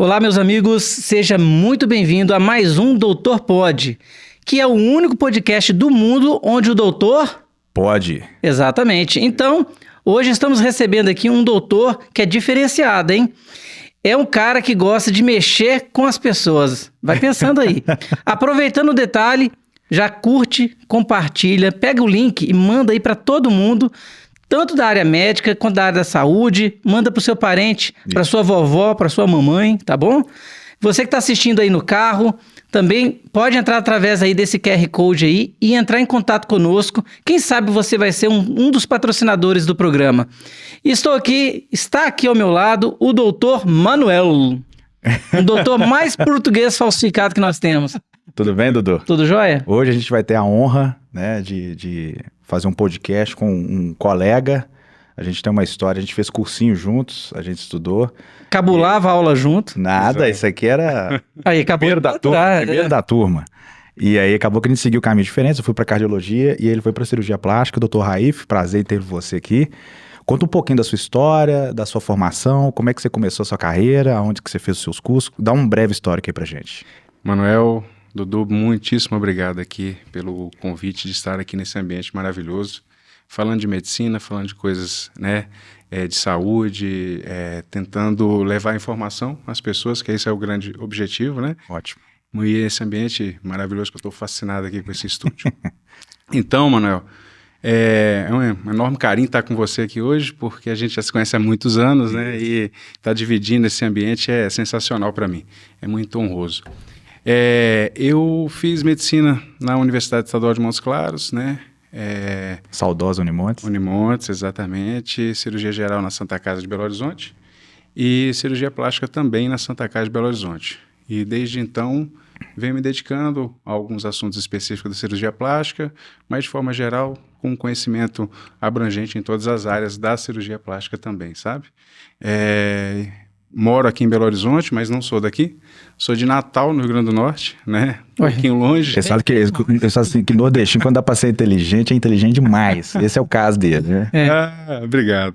Olá, meus amigos, seja muito bem-vindo a mais um Doutor Pode, que é o único podcast do mundo onde o doutor... Pode. Exatamente. Então, hoje estamos recebendo aqui um doutor que é diferenciado, hein? É um cara que gosta de mexer com as pessoas. Vai pensando aí. Aproveitando o detalhe, já curte, compartilha, pega o link e manda aí para todo mundo, tanto da área médica quanto da área da saúde. Manda para o seu parente, para sua vovó, para sua mamãe, tá bom? Você que está assistindo aí no carro, também pode entrar através aí desse QR Code aí e entrar em contato conosco. Quem sabe você vai ser um dos patrocinadores do programa. E está aqui ao meu lado o doutor Manuel, o doutor mais português falsificado que nós temos. Tudo bem, Dudu? Tudo jóia? Hoje a gente vai ter a honra, né, de fazer um podcast com um colega. A gente tem uma história, a gente fez cursinho juntos, a gente estudou. Cabulava a aula junto. Nada, isso aqui era Aí, primeiro da turma. E aí acabou que a gente seguiu caminhos diferentes. Eu fui para cardiologia e ele foi para cirurgia plástica. Doutor Raif, prazer em ter você aqui. Conta um pouquinho da sua história, da sua formação, como é que você começou a sua carreira, onde que você fez os seus cursos. Dá um breve histórico aí pra gente. Manuel, Dudu, muitíssimo obrigado aqui pelo convite de estar aqui nesse ambiente maravilhoso, falando de medicina, falando de coisas, né, de saúde, tentando levar informação às pessoas, que esse é o grande objetivo, né? Ótimo. E esse ambiente maravilhoso que eu estou fascinado aqui com esse estúdio. Então, Manuel, é um enorme carinho estar com você aqui hoje, porque a gente já se conhece há muitos anos, né? E estar dividindo esse ambiente é sensacional para mim, é muito honroso. Eu fiz medicina na Universidade Estadual de Montes Claros, né? Saudosa Unimontes. Unimontes, exatamente. Cirurgia geral na Santa Casa de Belo Horizonte e cirurgia plástica também na Santa Casa de Belo Horizonte. E desde então venho me dedicando a alguns assuntos específicos da cirurgia plástica, mas de forma geral com conhecimento abrangente em todas as áreas da cirurgia plástica também, sabe? Moro aqui em Belo Horizonte, mas não sou daqui. Sou de Natal, no Rio Grande do Norte, né? Um pouquinho longe. Você sabe que nordestino, quando dá pra ser inteligente, é inteligente demais. Esse é o caso dele, né? Obrigado.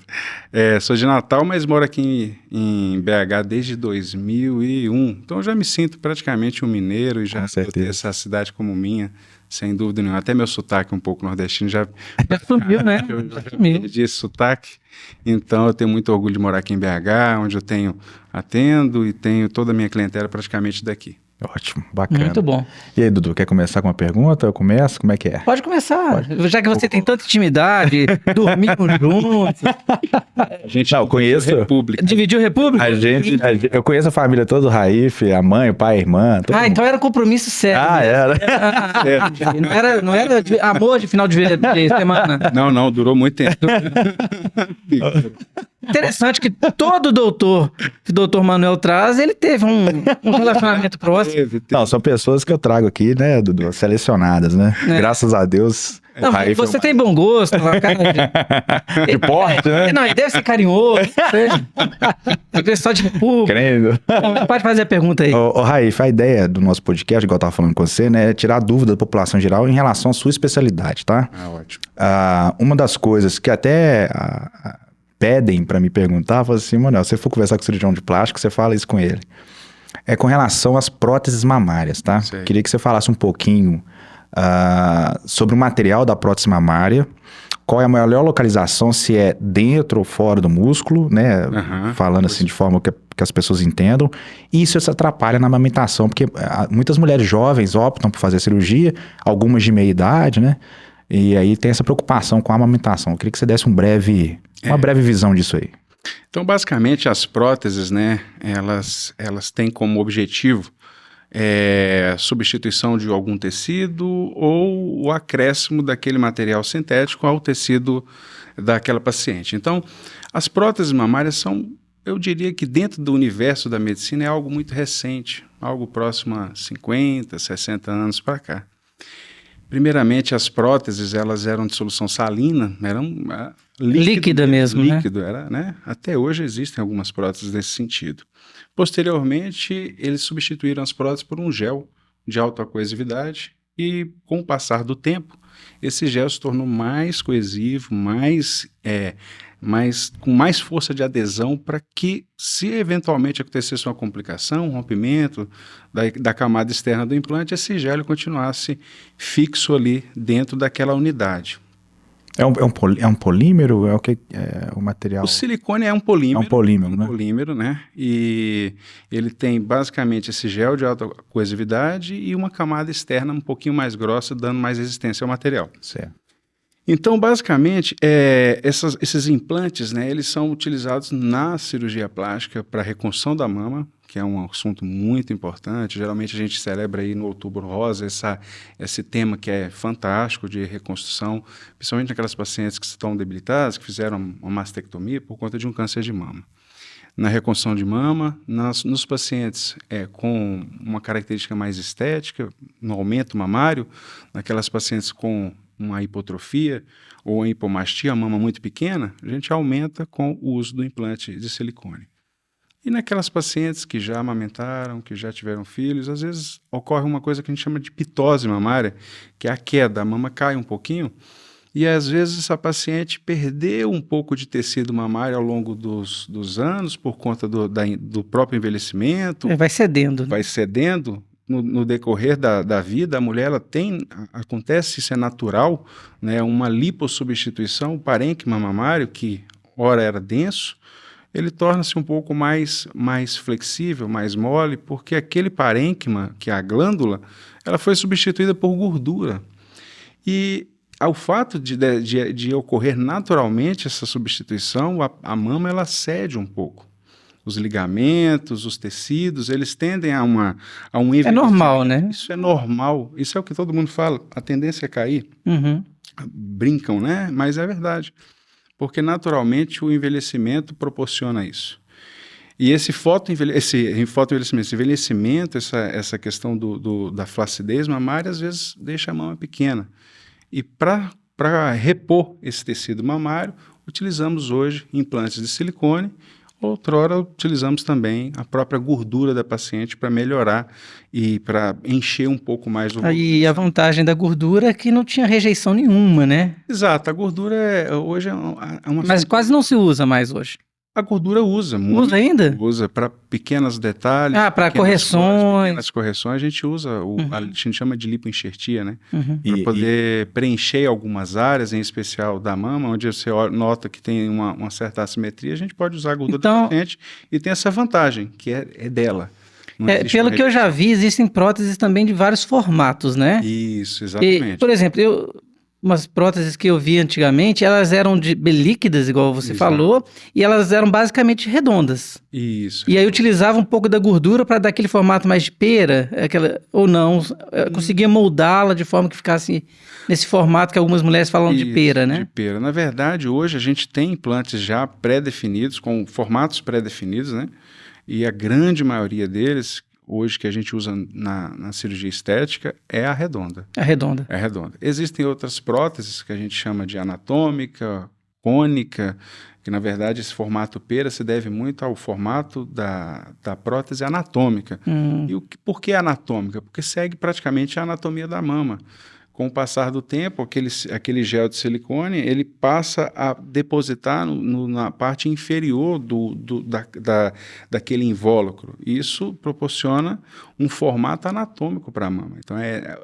Sou de Natal, mas moro aqui em BH desde 2001. Então eu já me sinto praticamente um mineiro e já ter essa cidade como minha, sem dúvida nenhuma. Até meu sotaque um pouco nordestino já sumiu, né? Eu já perdi esse sotaque. Então eu tenho muito orgulho de morar aqui em BH, onde eu atendo e tenho toda a minha clientela praticamente daqui. Ótimo, bacana. Muito bom. E aí, Dudu, quer começar com uma pergunta? Eu começo? Como é que é? Pode começar. Já que você tem tanta intimidade, dormimos juntos. A gente eu conheço. República. Dividiu República? Eu conheço a família toda do Raif, a mãe, o pai, a irmã. Então era compromisso sério. Era. Não era amor de final de semana. Não, durou muito tempo. Interessante que todo doutor que o doutor Manuel traz, ele teve um relacionamento próximo. Não, são pessoas que eu trago aqui, né, Dudu, selecionadas, né? Graças a Deus. Não, você tem bom gosto, uma cara de porte, né? Não, ele deve ser carinhoso. Pessoal de República. Crendo. Pode fazer a pergunta aí. Ô, Raif, a ideia do nosso podcast, igual eu tava falando com você, né, é tirar a dúvida da população em geral em relação à sua especialidade, tá? Ótimo. Uma das coisas que até pedem pra me perguntar, fala assim, Manuel, se você for conversar com o cirurgião de plástico, você fala isso com ele. É com relação às próteses mamárias, tá? Sei. Queria que você falasse um pouquinho sobre o material da prótese mamária, qual é a melhor localização, se é dentro ou fora do músculo, né? Falando assim de forma que as pessoas entendam. E isso atrapalha na amamentação, porque muitas mulheres jovens optam por fazer cirurgia, algumas de meia idade, né? E aí tem essa preocupação com a amamentação. Eu queria que você desse uma breve visão disso aí. Então, basicamente, as próteses, né, elas têm como objetivo substituição de algum tecido ou o acréscimo daquele material sintético ao tecido daquela paciente. Então, as próteses mamárias são, eu diria que dentro do universo da medicina é algo muito recente, algo próximo a 50, 60 anos para cá. Primeiramente, as próteses, elas eram de solução salina, eram líquida mesmo, líquido, né? Até hoje existem algumas próteses nesse sentido. Posteriormente, eles substituíram as próteses por um gel de alta coesividade, E com o passar do tempo, esse gel se tornou mais coesivo, com mais força de adesão para que, se eventualmente acontecesse uma complicação, um rompimento da camada externa do implante, esse gel ele continuasse fixo ali dentro daquela unidade. É um polímero? É o que é o material? O silicone é um polímero. É um polímero, né? Polímero, né? E ele tem basicamente esse gel de alta coesividade e uma camada externa um pouquinho mais grossa, dando mais resistência ao material. Certo. Então, basicamente, esses implantes, né, eles são utilizados na cirurgia plástica para reconstrução da mama, que é um assunto muito importante. Geralmente a gente celebra aí no Outubro Rosa esse tema que é fantástico de reconstrução, principalmente naquelas pacientes que estão debilitadas, que fizeram uma mastectomia por conta de um câncer de mama. Na reconstrução de mama, nos pacientes com uma característica mais estética, no aumento mamário, naquelas pacientes com uma hipotrofia ou uma hipomastia, a mama muito pequena, a gente aumenta com o uso do implante de silicone. E naquelas pacientes que já amamentaram, que já tiveram filhos, às vezes ocorre uma coisa que a gente chama de pitose mamária, que é a queda, a mama cai um pouquinho, e às vezes essa paciente perdeu um pouco de tecido mamário ao longo dos anos, por conta do próprio envelhecimento. Vai cedendo. Né? Vai cedendo. No decorrer da vida, a mulher acontece, isso é natural, né, uma lipossubstituição, o parênquima mamário, que ora era denso, ele torna-se um pouco mais flexível, mais mole, porque aquele parênquima, que é a glândula, ela foi substituída por gordura. E ao fato de ocorrer naturalmente essa substituição, a mama ela cede um pouco. Os ligamentos, os tecidos, eles tendem a um envelhecimento. É normal, né? Isso é normal. Isso é o que todo mundo fala. A tendência é cair. Uhum. Brincam, né? Mas é verdade. Porque naturalmente o envelhecimento proporciona isso. E esse envelhecimento, essa questão da flacidez mamária, às vezes deixa a mama pequena. E para repor esse tecido mamário, utilizamos hoje implantes de silicone. Outrora, utilizamos também a própria gordura da paciente para melhorar e para encher um pouco mais o... E a vantagem da gordura é que não tinha rejeição nenhuma, né? Exato, a gordura hoje é uma... Mas quase não se usa mais hoje. A gordura usa muito. Usa ainda? Usa para pequenos detalhes. Para correções. Pequenas correções, a gente usa, a gente chama de lipoenxertia, né? Uhum. Para poder preencher algumas áreas, em especial da mama, onde você nota que tem uma certa assimetria, a gente pode usar a gordura do paciente e tem essa vantagem, que é dela. Pelo que eu já vi, existem próteses também de vários formatos, né? Isso, exatamente. Por exemplo, umas próteses que eu vi antigamente, elas eram líquidas, igual você falou, e elas eram basicamente redondas. Isso. E aí utilizava um pouco da gordura para dar aquele formato mais de pera, ou não, conseguia moldá-la de forma que ficasse nesse formato que algumas mulheres falam de pera, né? De pera. Na verdade, hoje a gente tem implantes já pré-definidos, com formatos pré-definidos, né? E a grande maioria deles, hoje que a gente usa na cirurgia estética, é a redonda. A redonda. É a redonda. Existem outras próteses que a gente chama de anatômica, cônica, que na verdade esse formato pera se deve muito ao formato da prótese anatômica. E por que anatômica? Porque segue praticamente a anatomia da mama. Com o passar do tempo, aquele gel de silicone, ele passa a depositar na parte inferior daquele invólucro. Isso proporciona um formato anatômico para a mama. Então, é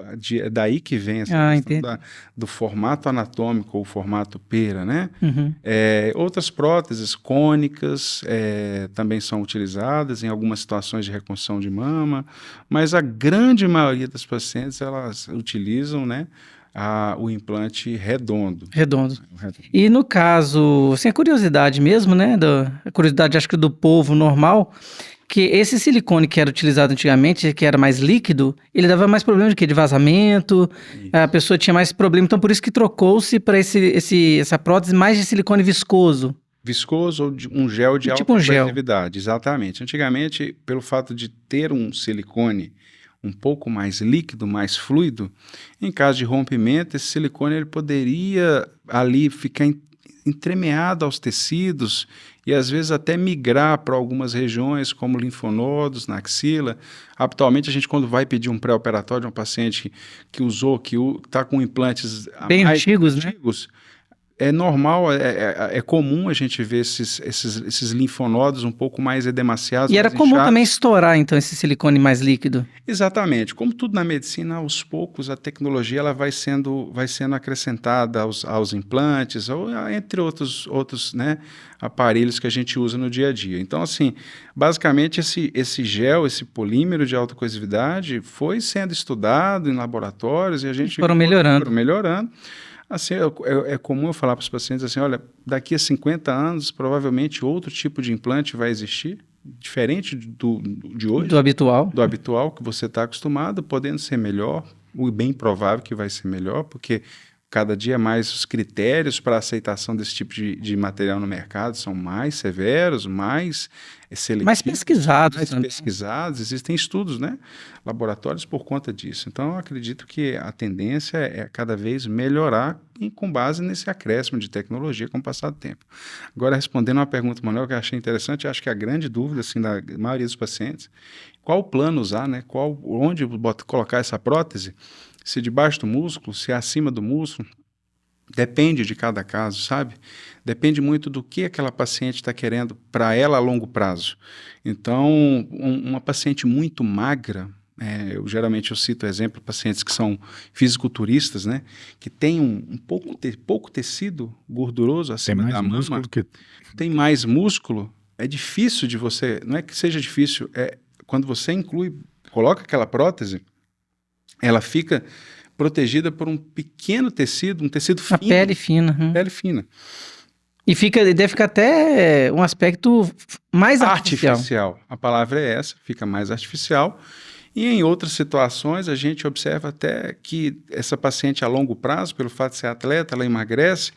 daí que vem essa questão do formato anatômico ou formato pera, né? Uhum. Outras próteses cônicas também são utilizadas em algumas situações de reconstrução de mama, mas a grande maioria das pacientes, elas utilizam, né, o implante redondo. Redondo. E no caso, assim, a curiosidade mesmo, né, a curiosidade acho que do povo normal, que esse silicone que era utilizado antigamente, que era mais líquido, ele dava mais problema de vazamento, a pessoa tinha mais problema, então por isso que trocou-se para essa prótese mais de silicone viscoso. Viscoso ou um gel de alta coesividade, exatamente. Antigamente, pelo fato de ter um silicone um pouco mais líquido, mais fluido, em caso de rompimento, esse silicone ele poderia ali ficar entremeado aos tecidos e às vezes até migrar para algumas regiões, como linfonodos, na axila. Habitualmente, a gente, quando vai pedir um pré-operatório de um paciente que está com implantes bem mais antigos, né? é normal, é comum a gente ver esses linfonodos um pouco mais edemaciados. E era comum inchados. também estourar, então, esse silicone mais líquido. Exatamente. Como tudo na medicina, aos poucos, a tecnologia ela vai sendo acrescentada aos implantes, ou entre outros né, aparelhos que a gente usa no dia a dia. Então, assim, basicamente, esse gel, esse polímero de alta coesividade foi sendo estudado em laboratórios e a gente... Foram melhorando. Assim, é comum eu falar para os pacientes assim, olha, daqui a 50 anos, provavelmente outro tipo de implante vai existir, diferente de hoje. Do habitual. Do habitual que você está acostumado, podendo ser melhor, o bem provável que vai ser melhor, porque cada dia mais os critérios para aceitação desse tipo de material no mercado são mais severos, mais seletivos. Mais pesquisados. Mais pesquisados. Existem estudos, né? Laboratórios por conta disso. Então, eu acredito que a tendência é cada vez melhorar com base nesse acréscimo de tecnologia com o passar do tempo. Agora, respondendo uma pergunta, Manuel, que eu achei interessante, acho que a grande dúvida assim, da maioria dos pacientes, qual plano usar, né? Onde colocar essa prótese? Se debaixo do músculo, se acima do músculo, depende de cada caso, sabe? Depende muito do que aquela paciente está querendo para ela a longo prazo. Então, uma paciente muito magra, geralmente eu cito exemplo, pacientes que são fisiculturistas, né? Que tem pouco tecido gorduroso acima da mama, tem mais músculo, é difícil de você, não é que seja difícil, quando você coloca aquela prótese, ela fica protegida por um pequeno tecido, um tecido fino. A pele fina. Pele fina. E deve ficar até um aspecto mais artificial. A palavra é essa, fica mais artificial. E em outras situações, a gente observa até que essa paciente a longo prazo, pelo fato de ser atleta, ela emagrece.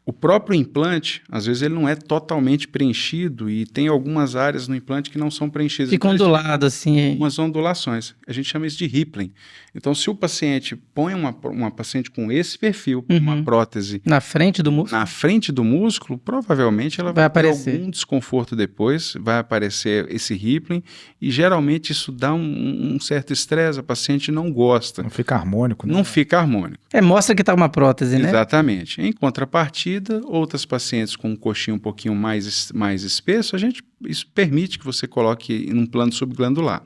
O próprio implante, às vezes, ele não é totalmente preenchido e tem algumas áreas no implante que não são preenchidas. Fica ondulado, assim. Umas ondulações. A gente chama isso de rippling. Então, se o paciente põe uma paciente com esse perfil, uma prótese... Na frente do músculo? Na frente do músculo, provavelmente ela vai ter algum desconforto depois, vai aparecer esse rippling e, geralmente, isso dá um certo estresse, a paciente não gosta. Não fica harmônico, né? Não fica harmônico. Mostra que está uma prótese, né? Exatamente. Em contrapartida, outras pacientes com um coxinho um pouquinho mais espesso, isso permite que você coloque num plano subglandular.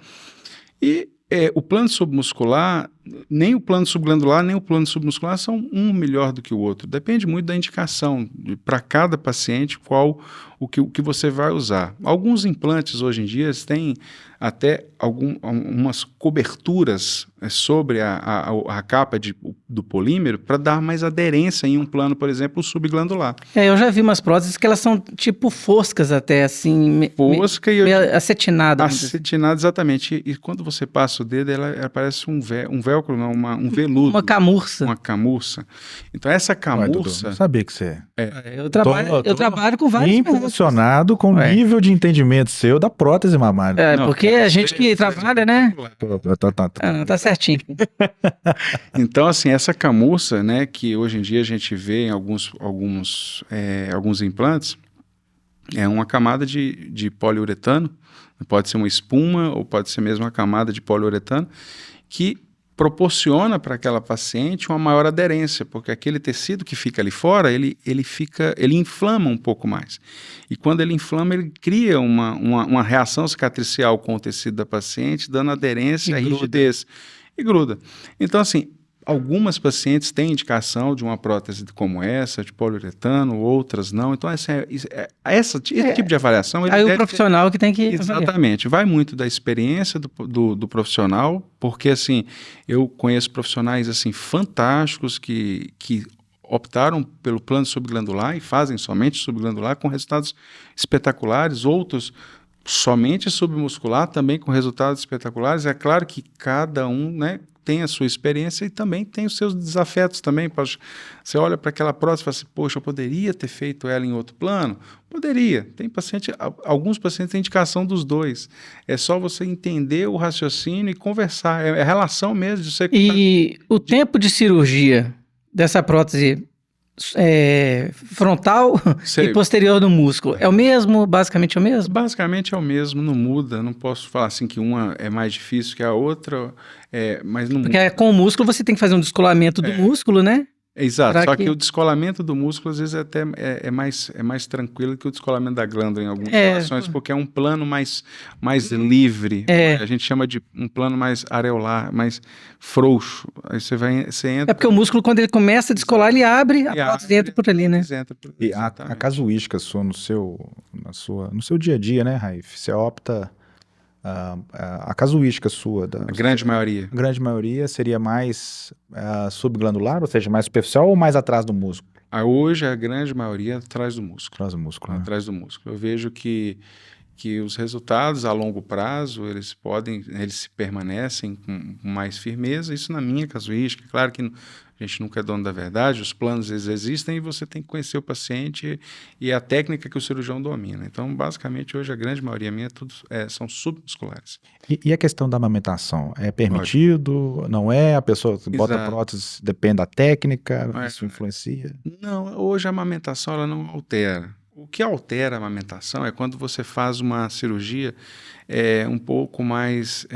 E o plano submuscular, nem o plano subglandular, nem o plano submuscular são um melhor do que o outro. Depende muito da indicação, para cada paciente, o que você vai usar. Alguns implantes hoje em dia têm até algumas coberturas sobre a capa do polímero para dar mais aderência em um plano, por exemplo, subglandular. Eu já vi umas próteses que elas são tipo foscas até, assim, meio acetinada. Acetinada, exatamente. E quando você passa o dedo, ela parece um velcro, não, um veludo. Uma camurça. Uma camurça. Então, essa camurça... Não sabia que você Eu trabalho com vários... Impressionado com o nível de entendimento seu da prótese mamária. Porque a gente que trabalha, né? Tá certinho. Então, assim, essa camurça, né, que hoje em dia a gente vê em alguns implantes, é uma camada de poliuretano, pode ser uma espuma ou pode ser mesmo uma camada de poliuretano, que proporciona para aquela paciente uma maior aderência, porque aquele tecido que fica ali fora, ele inflama um pouco mais. E quando ele inflama, ele cria uma reação cicatricial com o tecido da paciente, dando aderência, rigidez e gruda. Então, assim, algumas pacientes têm indicação de uma prótese como essa, de poliuretano, outras não. Então, esse tipo de avaliação... Aí o profissional que tem que... Exatamente. Vai muito da experiência do profissional, porque, assim, eu conheço profissionais, assim, fantásticos que optaram pelo plano subglandular e fazem somente subglandular com resultados espetaculares, outros somente submuscular também com resultados espetaculares. É claro que cada um, né, tem a sua experiência e também tem os seus desafetos também. Você olha para aquela prótese e fala assim, poxa, eu poderia ter feito ela em outro plano? Poderia. Alguns pacientes têm indicação dos dois. É só você entender o raciocínio e conversar. É a relação mesmo de você... E o tempo de cirurgia dessa prótese frontal e posterior do músculo. É o mesmo? Basicamente é o mesmo? Basicamente é o mesmo, não muda. Não posso falar assim que uma é mais difícil que a outra, mas não Porque muda. com o músculo você tem que fazer um descolamento do músculo, né? Exato, só que o descolamento do músculo às vezes até é mais tranquilo que o descolamento da glândula em algumas situações, porque é um plano mais livre. A gente chama de um plano mais areolar, mais frouxo. Aí você entra... É porque o músculo, quando ele começa a descolar, ele abre, a prótese entra por ali, né? E a casuística sua no seu dia a dia, né, Raif? Você opta... A casuística sua... A grande maioria. A grande maioria seria mais subglandular, ou seja, mais superficial ou mais atrás do músculo? Hoje, a grande maioria atrás do músculo. Atrás do músculo, né? Atrás do músculo. Eu vejo que os resultados a longo prazo, eles se permanecem com mais firmeza, isso na minha casuística. Claro que a gente nunca é dono da verdade, os planos eles existem e você tem que conhecer o paciente e a técnica que o cirurgião domina. Então, basicamente, hoje a grande maioria minha são submusculares. E a questão da amamentação? É permitido? Não é? A pessoa bota prótese, depende da técnica? Isso influencia? Não, hoje a amamentação ela não altera. O que altera a amamentação é quando você faz uma cirurgia um pouco mais...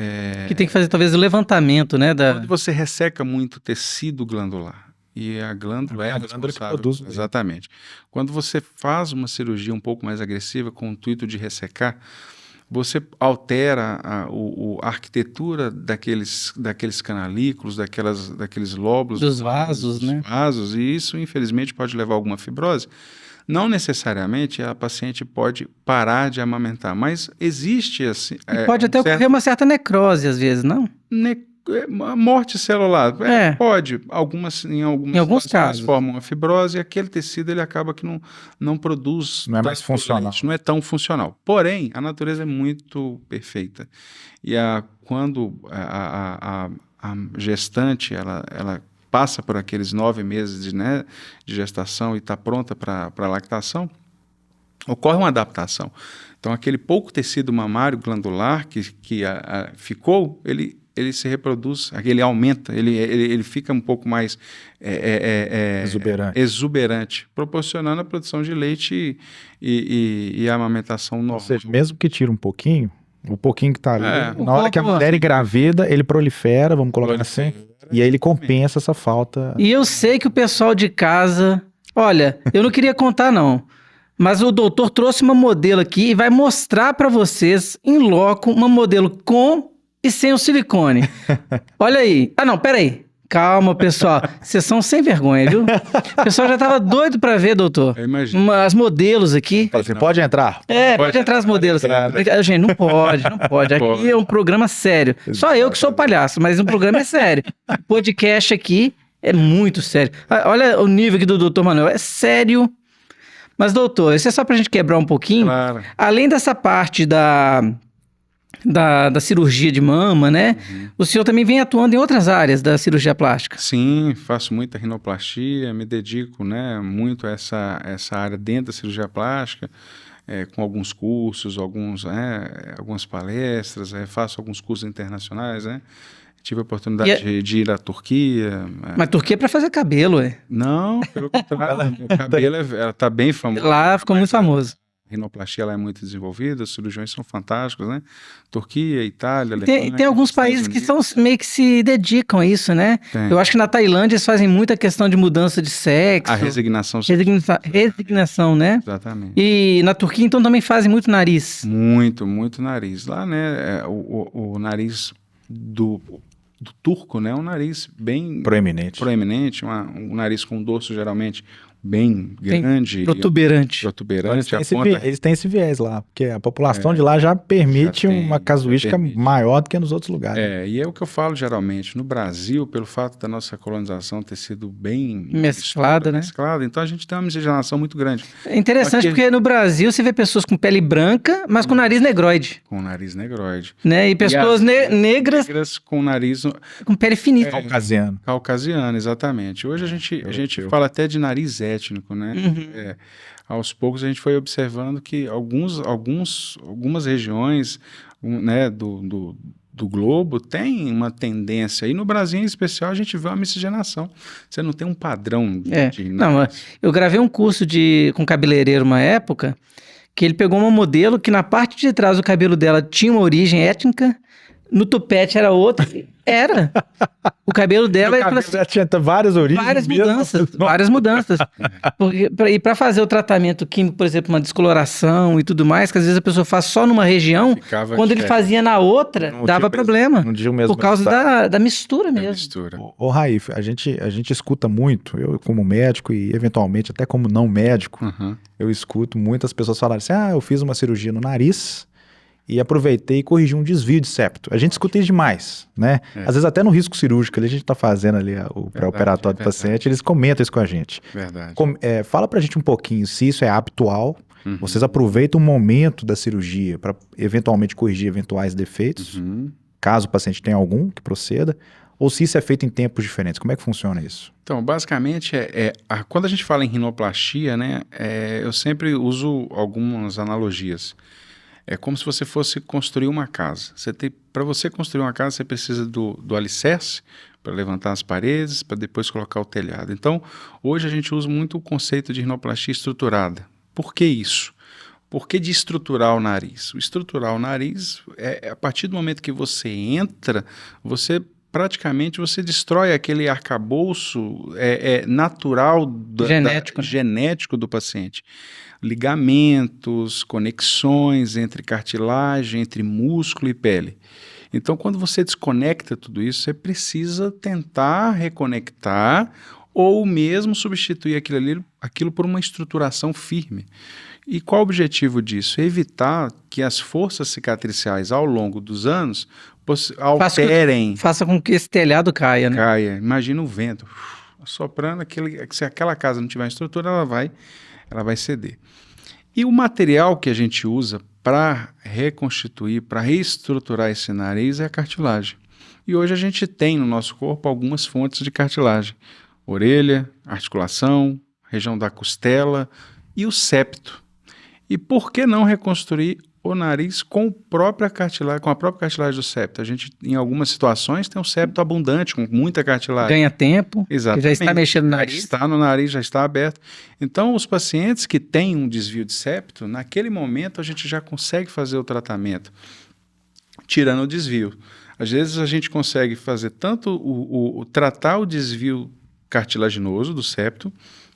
Que tem que fazer talvez o levantamento, né? Quando você resseca muito o tecido glandular. E a glândula é a glândula que produz. Exatamente. Quando você faz uma cirurgia um pouco mais agressiva com o intuito de ressecar, você altera a arquitetura daqueles canalículos, daqueles lóbulos. Dos vasos, né? Vasos, e isso, infelizmente, pode levar a alguma fibrose. Não necessariamente a paciente pode parar de amamentar, mas existe assim... pode até ocorrer uma certa necrose às vezes, não? Morte celular. Pode. Em alguns casos formam uma fibrose e aquele tecido ele acaba que não produz... Não é mais funcional. Não é tão funcional. Porém, a natureza é muito perfeita. E quando a gestante ela passa por aqueles 9 meses de gestação e está pronta para a lactação, ocorre uma adaptação. Então, aquele pouco tecido mamário glandular que ficou, ele se reproduz, ele aumenta, ele fica um pouco mais exuberante, proporcionando a produção de leite e a amamentação normal. Ou seja, mesmo que tire um pouquinho, o pouquinho que está ali, na hora que a mulher engravida, ele prolifera, vamos colocar assim, e aí ele compensa essa falta. E eu sei que o pessoal de casa... Olha, eu não queria contar não, mas o doutor trouxe uma modelo aqui e vai mostrar para vocês, em loco, uma modelo com e sem o silicone. Olha aí. Não, peraí. Calma, pessoal. Vocês são sem vergonha, viu? O pessoal já tava doido para ver, doutor. Eu imagino. As modelos aqui. Você pode entrar? Pode entrar as modelos. Gente, não pode. Aqui é um programa sério. Só eu que sou palhaço, mas o programa é sério. O podcast aqui é muito sério. Olha o nível aqui do doutor Manuel. É sério. Mas, doutor, isso é só pra gente quebrar um pouquinho. Claro. Além dessa parte da cirurgia de mama, né? O senhor também vem atuando em outras áreas da cirurgia plástica. Sim, faço muita rinoplastia, me dedico, muito a essa área dentro da cirurgia plástica, com alguns cursos, algumas palestras, faço alguns cursos internacionais, Tive a oportunidade de ir à Turquia. Mas Turquia é para fazer cabelo, Não, pelo contrário, o cabelo ela está bem famoso. Lá ficou muito famoso. A rinoplastia ela é muito desenvolvida, os cirurgiões são fantásticos, Turquia, Itália, Alemanha... Tem alguns países que meio que se dedicam a isso, né? Eu acho que na Tailândia eles fazem muita questão de mudança de sexo. A resignação. Resignação, né? Exatamente. E na Turquia, então, também fazem muito nariz. Muito nariz. Lá, o nariz do turco, um nariz bem... Proeminente, um nariz com dorso, geralmente... bem grande. Protuberante. Eles têm esse viés lá, porque a população de lá já permite uma casuística maior do que nos outros lugares. E é o que eu falo geralmente. No Brasil, pelo fato da nossa colonização ter sido bem mesclada, então a gente tem uma miscigenação muito grande. É interessante porque no Brasil você vê pessoas com pele branca, mas com nariz negroide. Com nariz negroide. Né? E pessoas negras com nariz... com pele finita. Caucasiano, exatamente. Hoje a gente fala até de nariz étnico, aos poucos a gente foi observando que algumas regiões, do globo tem uma tendência, e no Brasil em especial a gente vê uma miscigenação. Você não tem um padrão Não, eu gravei um curso com cabeleireiro uma época, que ele pegou uma modelo que na parte de trás do cabelo dela tinha uma origem étnica, no tupete era outra. Era. O cabelo dela... O cabelo dela tinha várias origens. Várias mudanças. E para fazer o tratamento químico, por exemplo, uma descoloração e tudo mais, que às vezes a pessoa faz só numa região, quando ele fazia na outra, dava problema. Não tinha o mesmo por causa da mistura mesmo. Ô, Raif, a gente escuta muito, eu como médico e eventualmente até como não médico, eu escuto muitas pessoas falarem assim, eu fiz uma cirurgia no nariz e aproveitei e corrigi um desvio de septo. A gente escuta isso demais, né? Às vezes até no risco cirúrgico, ali a gente tá fazendo ali o pré-operatório do paciente, eles comentam isso com a gente. Verdade. Fala pra gente um pouquinho se isso é habitual, vocês aproveitam o momento da cirurgia para eventualmente corrigir eventuais defeitos, caso o paciente tenha algum que proceda, ou se isso é feito em tempos diferentes. Como é que funciona isso? Então, basicamente, quando a gente fala em rinoplastia, né, eu sempre uso algumas analogias. É como se você fosse construir uma casa. Para você construir uma casa, você precisa do alicerce para levantar as paredes, para depois colocar o telhado. Então, hoje a gente usa muito o conceito de rinoplastia estruturada. Por que isso? Por que de estruturar o nariz? O estruturar o nariz a partir do momento que você entra, praticamente você destrói aquele arcabouço natural genético do paciente. Ligamentos, conexões entre cartilagem, entre músculo e pele. Então, quando você desconecta tudo isso, você precisa tentar reconectar ou mesmo substituir aquilo por uma estruturação firme. E qual o objetivo disso? Evitar que as forças cicatriciais ao longo dos anos alterem. Faça com que esse telhado caia, né? Caia. Imagina o vento soprando, se aquela casa não tiver estrutura, ela vai ceder. E o material que a gente usa para reconstituir, para reestruturar esse nariz é a cartilagem. E hoje a gente tem no nosso corpo algumas fontes de cartilagem. Orelha, articulação, região da costela e o septo. E por que não reconstruir o nariz com a própria cartilagem do septo? A gente, em algumas situações, tem um septo abundante, com muita cartilagem. Ganha tempo, exatamente, já está mexendo no nariz. Já está no nariz, já está aberto. Então, os pacientes que têm um desvio de septo, naquele momento a gente já consegue fazer o tratamento, tirando o desvio. Às vezes a gente consegue fazer tanto tratar o desvio cartilaginoso do septo,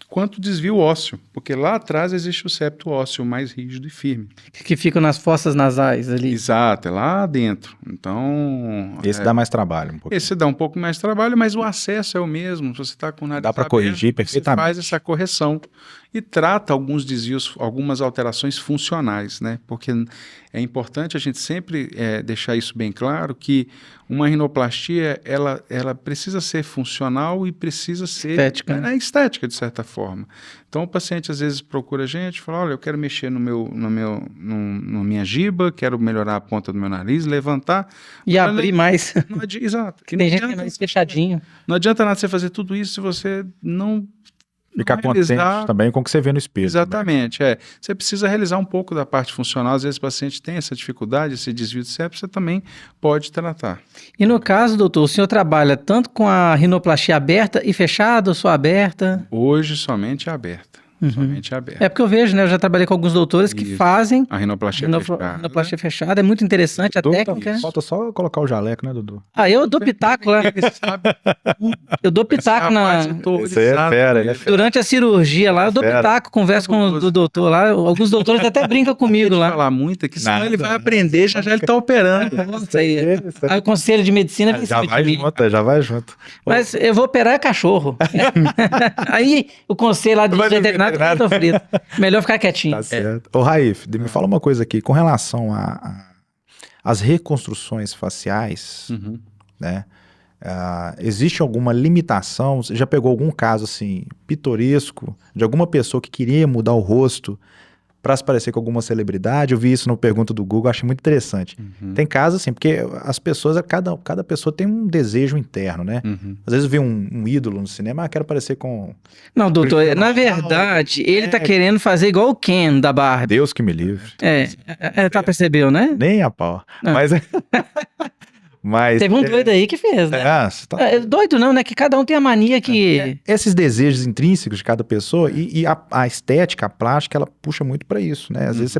quanto o desvio ósseo, porque lá atrás existe o septo ósseo mais rígido e firme. Que fica nas fossas nasais ali. Exato, é lá dentro. Então... Esse dá mais trabalho um pouquinho. Esse dá um pouco mais de trabalho, mas o acesso é o mesmo. Se você está com o nariz dá para corrigir perfeitamente. Você faz essa correção e trata alguns desvios, algumas alterações funcionais, né? Porque é importante a gente sempre deixar isso bem claro, que uma rinoplastia, ela precisa ser funcional e precisa ser estética, de certa forma. Então, o paciente às vezes procura a gente e fala, olha, eu quero mexer na minha giba, quero melhorar a ponta do meu nariz, levantar... E abrir mais. Exato. Tem gente que é mais fechadinho. Não adianta nada você fazer tudo isso se você não... Ficar contente também com o que você vê no espelho. Exatamente, Você precisa realizar um pouco da parte funcional. Às vezes o paciente tem essa dificuldade, esse desvio de septo, você também pode tratar. E no caso, doutor, o senhor trabalha tanto com a rinoplastia aberta e fechada ou só aberta? Hoje, somente aberta. Somente aberta. É porque eu vejo, né? Eu já trabalhei com alguns doutores que fazem a rinoplastia fechada. Rinoplastia fechada, é muito interessante a técnica. Falta só colocar o jaleco, né, Dudu? Eu dou pitaco lá. Eu dou pitaco Isso aí é fera, né? Durante a cirurgia lá, eu dou pitaco, converso com o doutor lá. Alguns doutores até brincam comigo lá. Falar muito aqui, senão ele vai aprender, já ele tá operando. Aí o conselho de medicina já vai junto. Mas eu vou operar é cachorro. Aí o conselho lá de veterinário tá frito. Melhor ficar quietinho. Tá certo. Ô, Raif, me fala uma coisa aqui. Com relação às reconstruções faciais, né? Existe alguma limitação? Você já pegou algum caso, assim, pitoresco, de alguma pessoa que queria mudar o rosto para se parecer com alguma celebridade? Eu vi isso no Pergunta do Google, achei muito interessante. Tem casos assim, porque as pessoas, cada pessoa tem um desejo interno, né? Às vezes vê um ídolo no cinema, quero parecer com... Não, doutor, na verdade, ele tá querendo fazer igual o Ken da Barbie. Deus que me livre. Percebeu, né? Nem a pau. Mas... Mas, Teve um doido aí que fez, né? você tá... Doido não, né? Que cada um tem a mania que... Esses desejos intrínsecos de cada pessoa e a estética, a plástica, ela puxa muito para isso, né? Às vezes,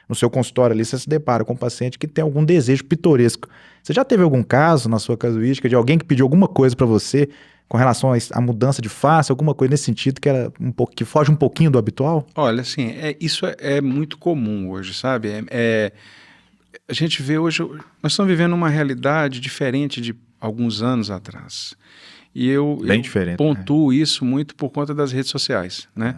no seu consultório ali, você se depara com um paciente que tem algum desejo pitoresco. Você já teve algum caso na sua casuística de alguém que pediu alguma coisa para você com relação à mudança de face, alguma coisa nesse sentido que era que foge um pouquinho do habitual? Olha, assim, isso é muito comum hoje, sabe? A gente vê hoje, nós estamos vivendo uma realidade diferente de alguns anos atrás. E eu pontuo isso muito por conta das redes sociais, né?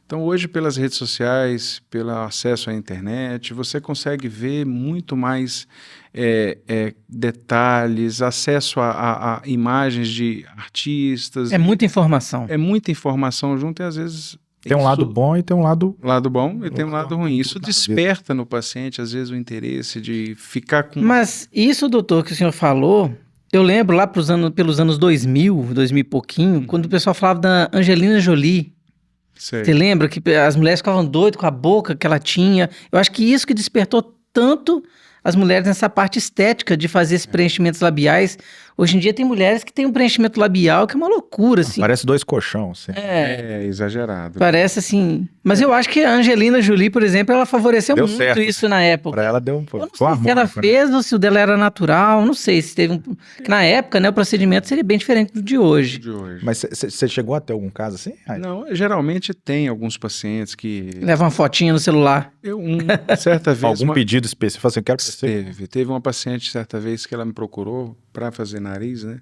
Então, hoje, pelas redes sociais, pelo acesso à internet, você consegue ver muito mais detalhes, acesso a imagens de artistas. É muita informação. É muita informação junto e, às vezes... Tem um lado bom e tem um lado... Lado bom e tem um lado ruim. Isso desperta no paciente, às vezes, o interesse de ficar com... Mas isso, doutor, que o senhor falou, eu lembro lá pelos anos 2000 e pouquinho, quando o pessoal falava da Angelina Jolie. Sei. Você lembra que as mulheres ficavam doidas com a boca que ela tinha? Eu acho que isso que despertou tanto as mulheres nessa parte estética de fazer esses preenchimentos labiais. Hoje em dia tem mulheres que têm um preenchimento labial que é uma loucura, assim. Parece 2 colchões, assim. É exagerado. Parece assim... Mas eu acho que a Angelina Jolie, por exemplo, ela favoreceu muito certo. Isso na época. Pra ela deu um pouco. Eu não sei se ela fez ou se o dela era natural, não sei se teve que na época, né, o procedimento seria bem diferente do de hoje. Mas você chegou a ter algum caso assim? Não, geralmente tem alguns pacientes que... Leva uma fotinha no celular. Certa vez... Algum pedido específico? Assim, eu quero Teve uma paciente, certa vez, que ela me procurou para fazer nariz, né?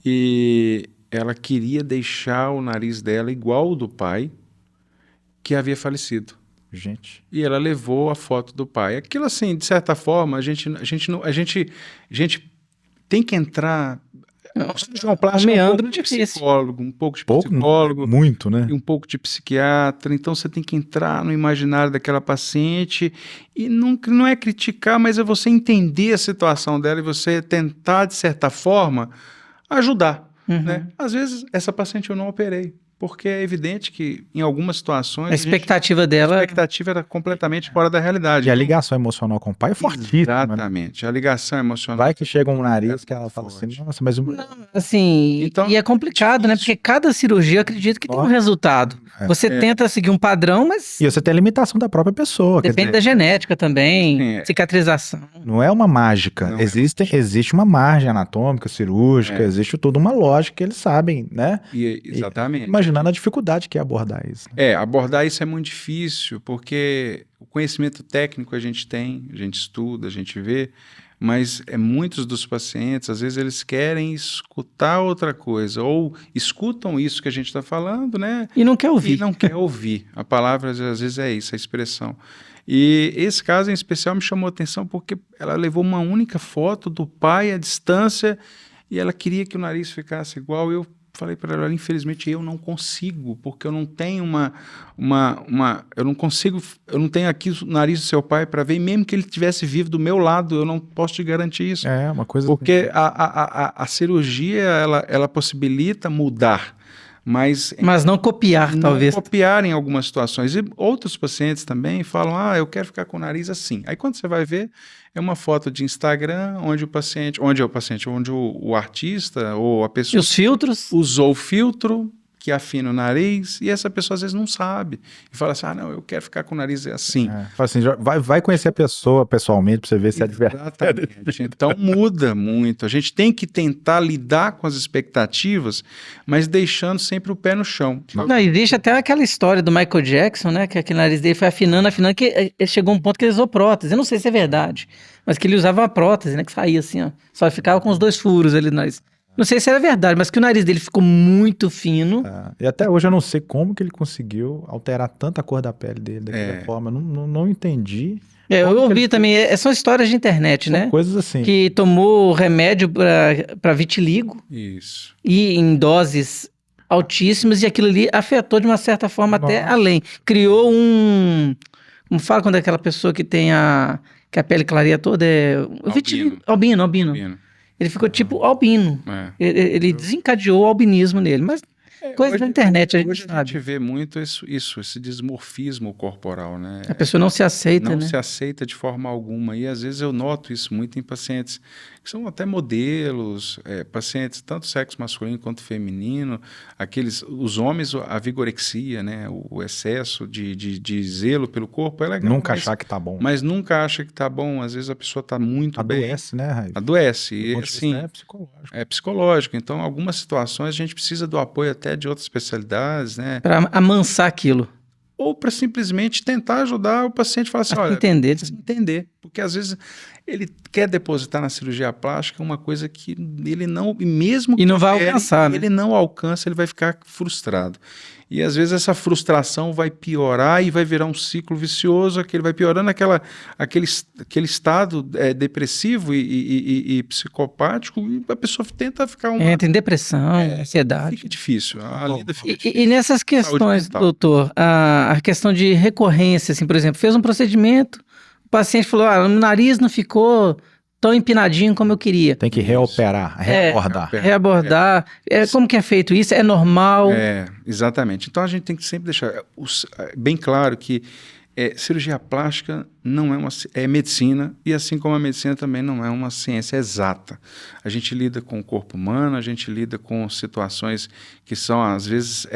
E ela queria deixar o nariz dela igual ao do pai, que havia falecido. Gente. E ela levou a foto do pai. Aquilo, assim, de certa forma, a gente tem que entrar... O cirurgião plástico é um pouco de psicólogo, um pouco de psicólogo. Muito, né? E um pouco de psiquiatra. Então, você tem que entrar no imaginário daquela paciente e não é criticar, mas é você entender a situação dela e você tentar, de certa forma, ajudar. Né? Às vezes, essa paciente eu não operei. Porque é evidente que, em algumas situações... A expectativa dela... A expectativa era completamente fora da realidade. E a ligação emocional com o pai é fortíssima. Exatamente. Né? A ligação emocional... Vai que chega um nariz que ela fala assim, nossa, mas... Não, assim, então, e é complicado, né? Porque cada cirurgia, eu acredito que tem um resultado. Você tenta seguir um padrão, mas... E você tem a limitação da própria pessoa. Depende da genética também, cicatrização. Não é uma mágica. Existe uma margem anatômica, cirúrgica, existe toda uma lógica que eles sabem, né? Exatamente. Imaginando a dificuldade que é abordar isso. Né? Abordar isso é muito difícil, porque o conhecimento técnico a gente tem, a gente estuda, a gente vê, mas muitos dos pacientes, às vezes, eles querem escutar outra coisa, ou escutam isso que a gente está falando, né? E não quer ouvir. E não quer ouvir. A palavra, às vezes, é isso, a expressão. E esse caso, em especial, me chamou a atenção porque ela levou uma única foto do pai à distância e ela queria que o nariz ficasse igual. Eu falei para ela, infelizmente eu não consigo, porque eu não tenho eu não tenho aqui o nariz do seu pai para ver, e mesmo que ele estivesse vivo do meu lado, eu não posso te garantir isso. É uma coisa... Porque a cirurgia, ela possibilita mudar, mas não copiar, talvez. Não copiar em algumas situações. E outros pacientes também falam, eu quero ficar com o nariz assim. Aí quando você vai ver, é uma foto de Instagram onde o artista ou a pessoa... E os filtros? Usou o filtro que afina o nariz, e essa pessoa às vezes não sabe. E fala assim, não, eu quero ficar com o nariz assim. Fala assim, vai conhecer a pessoa pessoalmente para você ver se é de verdade. Exatamente. Então muda muito. A gente tem que tentar lidar com as expectativas, mas deixando sempre o pé no chão. Não, existe até aquela história do Michael Jackson, né? Que aquele nariz dele foi afinando, que ele chegou a um ponto que ele usou prótese. Eu não sei se é verdade, mas que ele usava uma prótese, né? Que saía assim, ó. Só ficava com os 2 furos ali no nariz. Não sei se era verdade, mas que o nariz dele ficou muito fino. E até hoje eu não sei como que ele conseguiu alterar tanta cor da pele dele daquela forma. Não entendi. Eu ouvi também, são histórias de internet, né? Coisas assim. Que tomou remédio para vitiligo. Isso. E em doses altíssimas, e aquilo ali afetou de uma certa forma até além. Criou como fala quando é aquela pessoa que tem que a pele clareia toda? Albino. Ele ficou tipo albino. Ele desencadeou o albinismo nele. Mas Coisa da internet, a gente hoje sabe. a gente vê muito esse dismorfismo corporal, né? A pessoa não se aceita, Não né? se aceita de forma alguma. E às vezes eu noto isso muito em pacientes que são até modelos, pacientes tanto sexo masculino quanto feminino, os homens, a vigorexia, né? O excesso de zelo pelo corpo é legal. Nunca achar que tá bom. Mas nunca acha que tá bom. Às vezes a pessoa tá muito bem. Adoece, né, Raíssa? Adoece. Do E ponto de assim, vista, é psicológico. é psicológico. Então, algumas situações a gente precisa do apoio até de outras especialidades, né? Para amansar aquilo. Ou para simplesmente tentar ajudar o paciente a falar assim, olha, entender, porque às vezes ele quer depositar na cirurgia plástica uma coisa que ele não, mesmo e não vai alcançar, né? Ele não alcança, ele vai ficar frustrado. E às vezes essa frustração vai piorar e vai virar um ciclo vicioso, que ele vai piorando aquele estado depressivo e psicopático, e a pessoa tenta ficar entra em depressão, ansiedade. Fica difícil, a lida fica difícil. E nessas questões, doutor, a questão de recorrência, assim, por exemplo, fez um procedimento, o paciente falou, o nariz não ficou tão empinadinho como eu queria. Tem que reoperar, reabordar. Reabordar. Como que é feito isso? É normal? Exatamente. Então a gente tem que sempre deixar bem claro que cirurgia plástica não é medicina, e assim como a medicina também não é uma ciência exata. A gente lida com o corpo humano, a gente lida com situações que são, às vezes,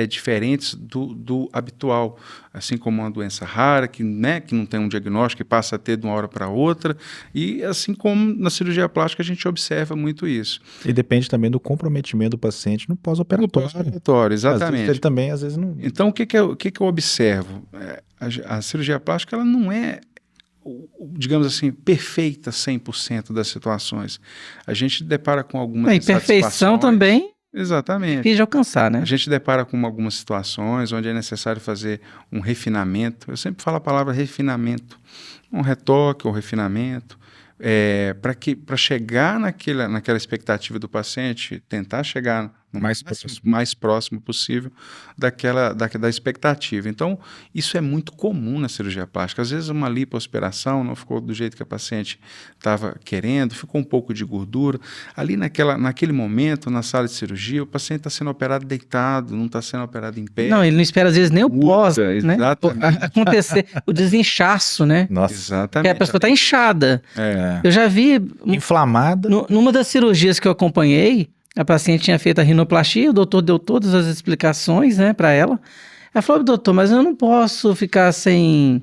diferentes do habitual, assim como uma doença rara, que não tem um diagnóstico, que passa a ter de uma hora para outra, e assim como na cirurgia plástica a gente observa muito isso. E depende também do comprometimento do paciente no pós-operatório. No pós-operatório, exatamente. Às vezes ele também, às vezes não... Então, o que eu observo? A cirurgia plástica ela não é, digamos assim, perfeita 100% das situações. A gente depara com algumas imperfeição também. Exatamente. Difícil de alcançar, né? A gente depara com algumas situações onde é necessário fazer um refinamento. Eu sempre falo a palavra refinamento. Um retoque ou refinamento. Para chegar naquela expectativa do paciente, tentar chegar no mais próximo possível da expectativa. Então, isso é muito comum na cirurgia plástica. Às vezes, uma lipoaspiração não ficou do jeito que a paciente estava querendo, ficou um pouco de gordura. Ali naquele momento, na sala de cirurgia, o paciente está sendo operado deitado, não está sendo operado em pé. Não, ele não espera, às vezes, nem o pós, né? Exatamente. Acontecer o desinchaço, né? Nossa. Exatamente. Porque a pessoa está inchada. Eu já vi... Inflamada. Numa das cirurgias que eu acompanhei, a paciente tinha feito a rinoplastia, o doutor deu todas as explicações, né, para ela. Ela falou, doutor, mas eu não posso ficar sem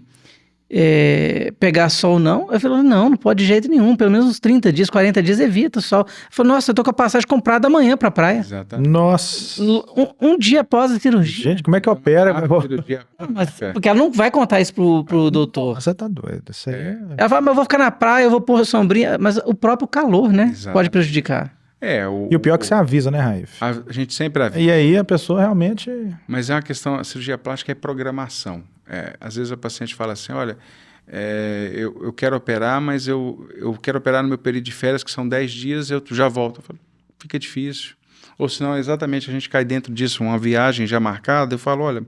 pegar sol, não? Eu falei, não pode de jeito nenhum, pelo menos uns 30 dias, 40 dias evita o sol. Ela falou, nossa, eu tô com a passagem comprada amanhã pra praia. Exatamente. Nossa. Um dia após a cirurgia. Gente, como é que opera? Porque ela não vai contar isso pro doutor. Você tá doido, isso aí Ela fala, mas eu vou ficar na praia, eu vou pôr sombrinha, mas o próprio calor, né, pode prejudicar. E o pior é que você avisa, né, Raif? A gente sempre avisa. E aí a pessoa realmente... Mas é uma questão, a cirurgia plástica é programação. Às vezes a paciente fala assim, olha, eu quero operar, mas eu quero operar no meu período de férias, que são 10 dias, eu já volto. Eu falo, fica difícil. Ou senão, exatamente, a gente cai dentro disso, uma viagem já marcada, eu falo, olha,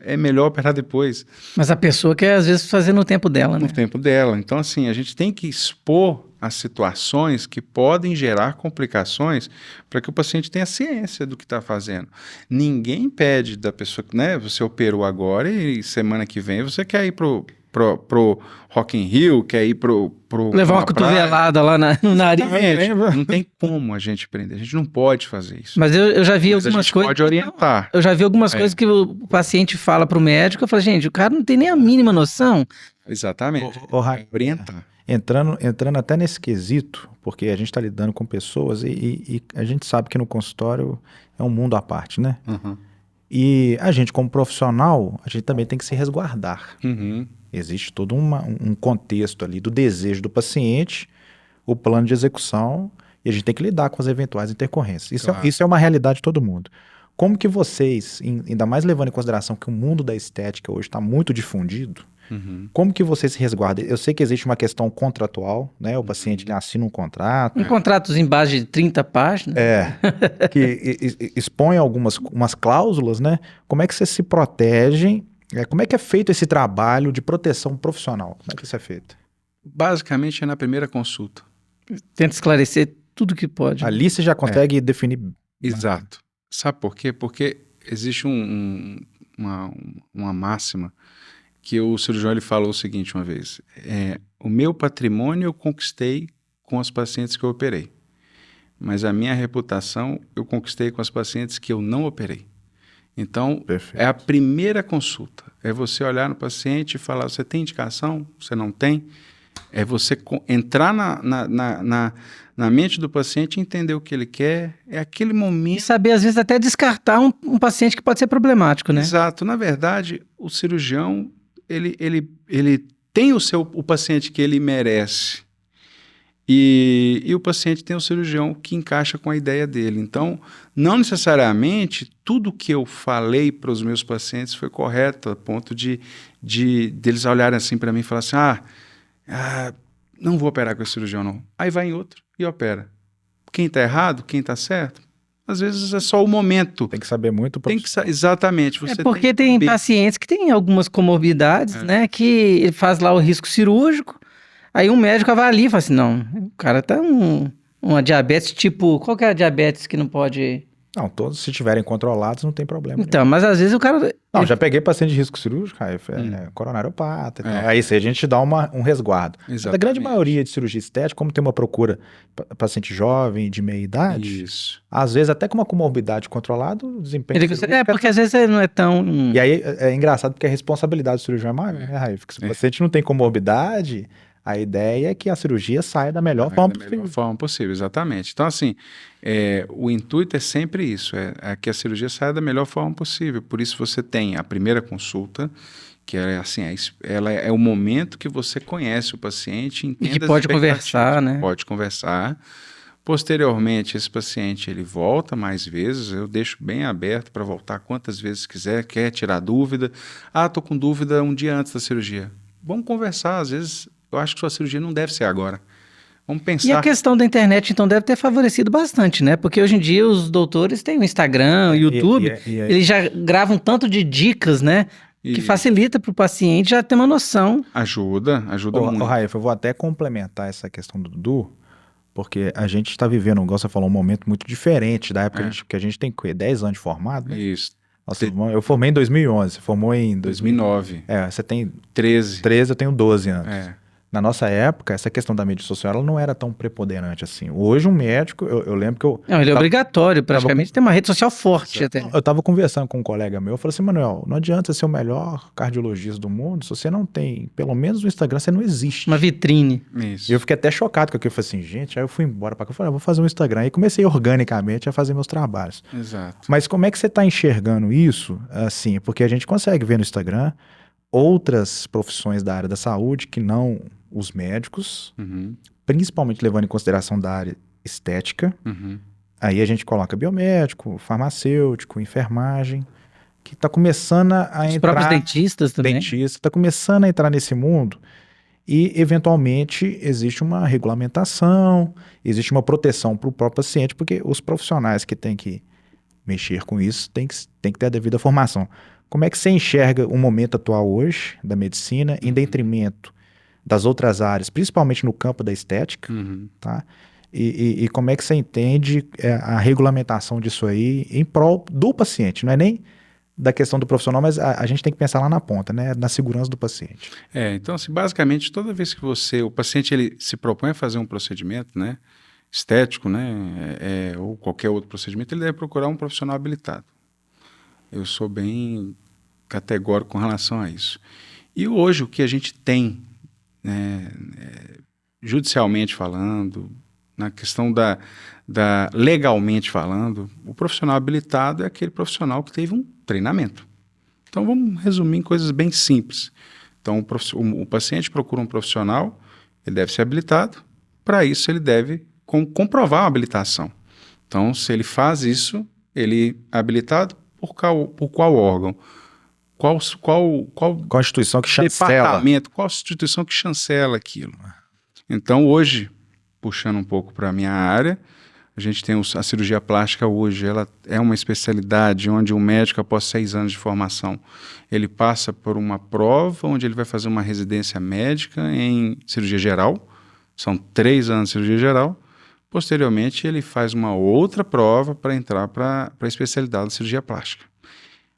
é melhor operar depois. Mas a pessoa quer, às vezes, fazer no tempo dela, né? No tempo dela. Então, assim, a gente tem que expor as situações que podem gerar complicações para que o paciente tenha ciência do que está fazendo. Ninguém pede da pessoa, né? Você operou agora e semana que vem você quer ir pro Rock in Rio, quer ir levar uma cotovelada lá no nariz. Não tem como a gente prender, a gente não pode fazer isso. Mas eu já vi algumas coisas... pode orientar. Eu já vi algumas coisas que o paciente fala pro médico, eu falo, gente, o cara não tem nem a mínima noção. Exatamente. Orientar. Entrando até nesse quesito, porque a gente está lidando com pessoas e a gente sabe que no consultório é um mundo à parte, né? Uhum. E a gente, como profissional, a gente também tem que se resguardar. Uhum. Existe todo um contexto ali do desejo do paciente, o plano de execução, e a gente tem que lidar com as eventuais intercorrências. Isso é uma realidade de todo mundo. Como que vocês, ainda mais levando em consideração que o mundo da estética hoje está muito difundido, como que vocês se resguardam? Eu sei que existe uma questão contratual, né? O paciente assina um contrato. Um contrato em base de 30 páginas. Que expõe umas cláusulas, né? Como é que vocês se protegem? Como é que é feito esse trabalho de proteção profissional? Como é que isso é feito? Basicamente é na primeira consulta. Tenta esclarecer tudo que pode. Ali você já consegue definir... Exato. Sabe por quê? Porque existe uma máxima que o cirurgião ele falou o seguinte uma vez: o meu patrimônio eu conquistei com os pacientes que eu operei, mas a minha reputação eu conquistei com os pacientes que eu não operei. Então, Perfeito. é a primeira consulta. É você olhar no paciente e falar, você tem indicação? Você não tem? É você entrar na mente do paciente e entender o que ele quer. É aquele E momento... saber, às vezes, até descartar um paciente que pode ser problemático, né? Exato. Na verdade, o cirurgião, ele tem o paciente que ele merece. E o paciente tem o cirurgião que encaixa com a ideia dele. Então, não necessariamente tudo que eu falei para os meus pacientes foi correto, a ponto de eles olharem assim para mim e falar assim, não vou operar com esse cirurgião não. Aí vai em outro e opera. Quem está errado, quem está certo, às vezes é só o momento. Tem que saber muito. Exatamente. Você porque tem pacientes que têm algumas comorbidades, né? Que ele faz lá o risco cirúrgico. Aí um médico avalia e fala assim, não, o cara tá uma diabetes tipo... Qual que é a diabetes que não pode... Não, todos se estiverem controlados não tem problema Então, mas às vezes o cara... Não, já peguei paciente de risco cirúrgico, coronariopata. Aí a gente dá um resguardo. Mas a grande maioria de cirurgia estética, como tem uma procura paciente jovem, de meia idade, às vezes até com uma comorbidade controlada, o desempenho... porque às vezes ele não é tão... E aí é engraçado porque a responsabilidade do cirurgião é maior, né, Raif? Se o paciente não tem comorbidade... A ideia é que a cirurgia saia da melhor forma possível. Exatamente. Então, assim, o intuito é sempre isso, é que a cirurgia saia da melhor forma possível. Por isso você tem a primeira consulta, que é assim, ela é o momento que você conhece o paciente, entende e que pode conversar, né? Pode conversar. Posteriormente, esse paciente ele volta mais vezes, eu deixo bem aberto para voltar quantas vezes quiser, quer tirar dúvida. Estou com dúvida um dia antes da cirurgia. Vamos conversar, às vezes... Eu acho que sua cirurgia não deve ser agora. Vamos pensar... E a questão da internet, então, deve ter favorecido bastante, né? Porque hoje em dia os doutores têm o Instagram, o YouTube, eles já gravam tanto de dicas, né? Que facilita para o paciente já ter uma noção. Ajuda muito. Raif, eu vou até complementar essa questão do Dudu, porque a gente está vivendo, igual você falou, um momento muito diferente da época que a gente tem 10 anos de formado, né? Isso. Nossa, eu formei em 2011, você formou em 2009. Você tem 13, eu tenho 12 anos. Na nossa época, essa questão da mídia social ela não era tão preponderante assim. Hoje, um médico, eu lembro que eu... Não, ele é obrigatório, praticamente, ter uma rede social forte até. Eu estava conversando com um colega meu, eu falei assim, Manuel, não adianta ser o melhor cardiologista do mundo, se você não tem, pelo menos no Instagram, você não existe. Uma vitrine. Isso. E eu fiquei até chocado com aquilo, eu falei assim, gente, aí eu fui embora para cá, eu falei, vou fazer um Instagram. Aí comecei organicamente a fazer meus trabalhos. Exato. Mas como é que você está enxergando isso? Assim, porque a gente consegue ver no Instagram outras profissões da área da saúde que não... os médicos, principalmente levando em consideração da área estética. Aí a gente coloca biomédico, farmacêutico, enfermagem, que está começando a entrar... Os próprios dentistas também. Dentista, está começando a entrar nesse mundo e, eventualmente, existe uma regulamentação, existe uma proteção para o próprio paciente, porque os profissionais que têm que mexer com isso têm que ter a devida formação. Como é que você enxerga o momento atual hoje da medicina em detrimento das outras áreas, principalmente no campo da estética, tá? E como é que você entende a regulamentação disso aí em prol do paciente? Não é nem da questão do profissional, mas a gente tem que pensar lá na ponta, né? Na segurança do paciente. Então, assim, basicamente, toda vez que o paciente ele se propõe a fazer um procedimento, né, estético, né, ou qualquer outro procedimento, ele deve procurar um profissional habilitado. Eu sou bem categórico com relação a isso. E hoje o que a gente tem, judicialmente falando, na questão da legalmente falando, o profissional habilitado é aquele profissional que teve um treinamento. Então vamos resumir em coisas bem simples. Então o paciente procura um profissional, ele deve ser habilitado, para isso ele deve comprovar a habilitação. Então se ele faz isso, ele é habilitado por qual órgão? Qual instituição que chancela? Departamento, qual instituição que chancela aquilo? Então, hoje, puxando um pouco para a minha área, a gente tem a cirurgia plástica hoje, ela é uma especialidade onde um médico, após 6 anos de formação, ele passa por uma prova onde ele vai fazer uma residência médica em cirurgia geral, são 3 anos de cirurgia geral, Posteriormente, ele faz uma outra prova para entrar para a especialidade da cirurgia plástica.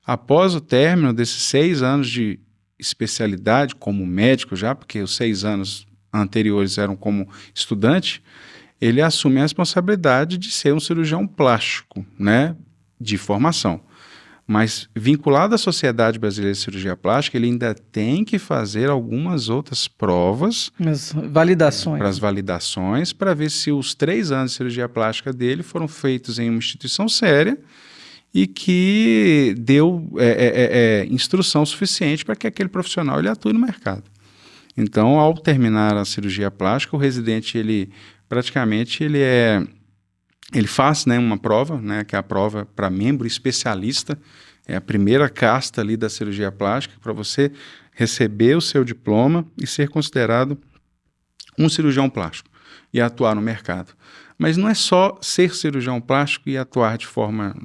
Após o término desses 6 anos de especialidade como médico já, porque os 6 anos anteriores eram como estudante, ele assume a responsabilidade de ser um cirurgião plástico, né, de formação. Mas vinculado à Sociedade Brasileira de Cirurgia Plástica, ele ainda tem que fazer algumas outras provas. As validações. Para as validações, para ver se os 3 anos de cirurgia plástica dele foram feitos em uma instituição séria e que deu instrução suficiente para que aquele profissional ele atue no mercado. Então, ao terminar a cirurgia plástica, o residente, ele faz, né, uma prova, né, que é a prova para membro especialista, é a primeira casta ali da cirurgia plástica, para você receber o seu diploma e ser considerado um cirurgião plástico e atuar no mercado. Mas não é só ser cirurgião plástico e atuar de forma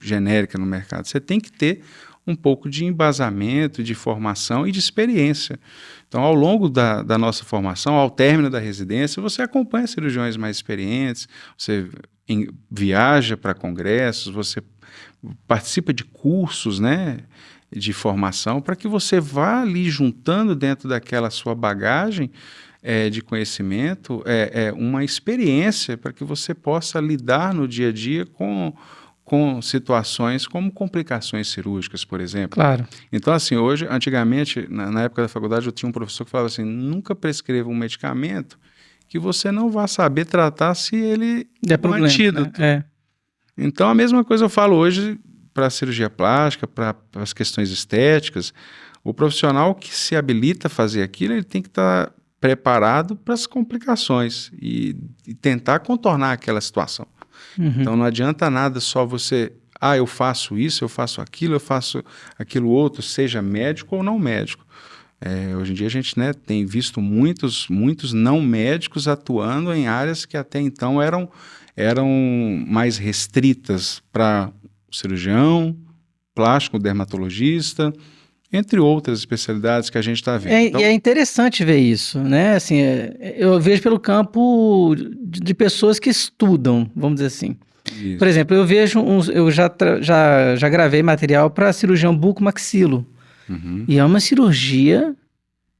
genérica no mercado. Você tem que ter um pouco de embasamento, de formação e de experiência. Então, ao longo da nossa formação, ao término da residência, você acompanha cirurgiões mais experientes, você viaja para congressos, você participa de cursos, né, de formação, para que você vá ali juntando dentro daquela sua bagagem de conhecimento uma experiência para que você possa lidar no dia a dia com situações como complicações cirúrgicas, por exemplo. Claro. Então, assim, antigamente, na época da faculdade, eu tinha um professor que falava assim, nunca prescreva um medicamento que você não vá saber tratar se ele é um antídoto. Né? Então, a mesma coisa eu falo hoje para a cirurgia plástica, para as questões estéticas. O profissional que se habilita a fazer aquilo, ele tem que estar preparado para as complicações e tentar contornar aquela situação. Uhum. Então não adianta nada só você, eu faço isso, eu faço aquilo outro, seja médico ou não médico. Hoje em dia a gente, né, tem visto muitos não médicos atuando em áreas que até então eram mais restritas para o cirurgião, plástico, dermatologista, entre outras especialidades que a gente está vendo. E é interessante ver isso, né? Assim, eu vejo pelo campo de pessoas que estudam, vamos dizer assim. Isso. Por exemplo, eu já gravei material para cirurgião bucomaxilo. Uhum. E é uma cirurgia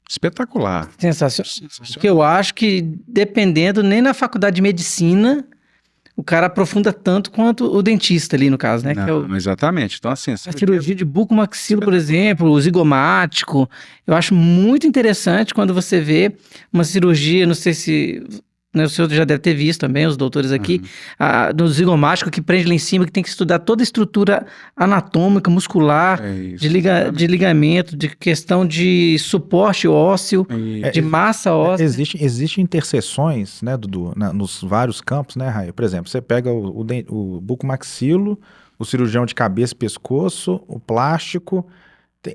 espetacular. Sensacional. Que eu acho que, dependendo, nem na faculdade de medicina, o cara aprofunda tanto quanto o dentista ali, no caso, né? Não, exatamente. Então, assim... A cirurgia de bucomaxilo, por exemplo, o zigomático, eu acho muito interessante quando você vê uma cirurgia, não sei se... Né, o senhor já deve ter visto também, os doutores aqui, do zigomático que prende lá em cima, que tem que estudar toda a estrutura anatômica, muscular, de ligamento, de questão de suporte ósseo, de massa óssea. Existem interseções, né, Dudu, nos vários campos, né, Raia? Por exemplo, você pega o bucomaxilo, o cirurgião de cabeça e pescoço, o plástico,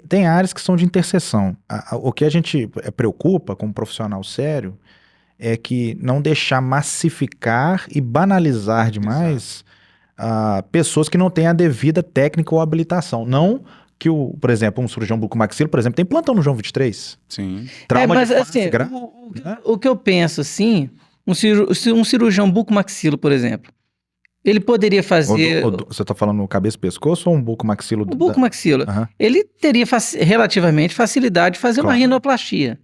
tem áreas que são de interseção. O que a gente preocupa como profissional sério é que não deixar massificar e banalizar demais pessoas que não têm a devida técnica ou habilitação. Não que, por exemplo, um cirurgião bucomaxilo, por exemplo, tem plantão no João 23. Sim. Trauma mas, de face, assim, o que eu penso, assim, um cirurgião bucomaxilo, por exemplo, ele poderia fazer... Você está falando cabeça e pescoço ou um bucomaxilo? O bucomaxilo. Ele teria relativamente facilidade de fazer uma rinoplastia.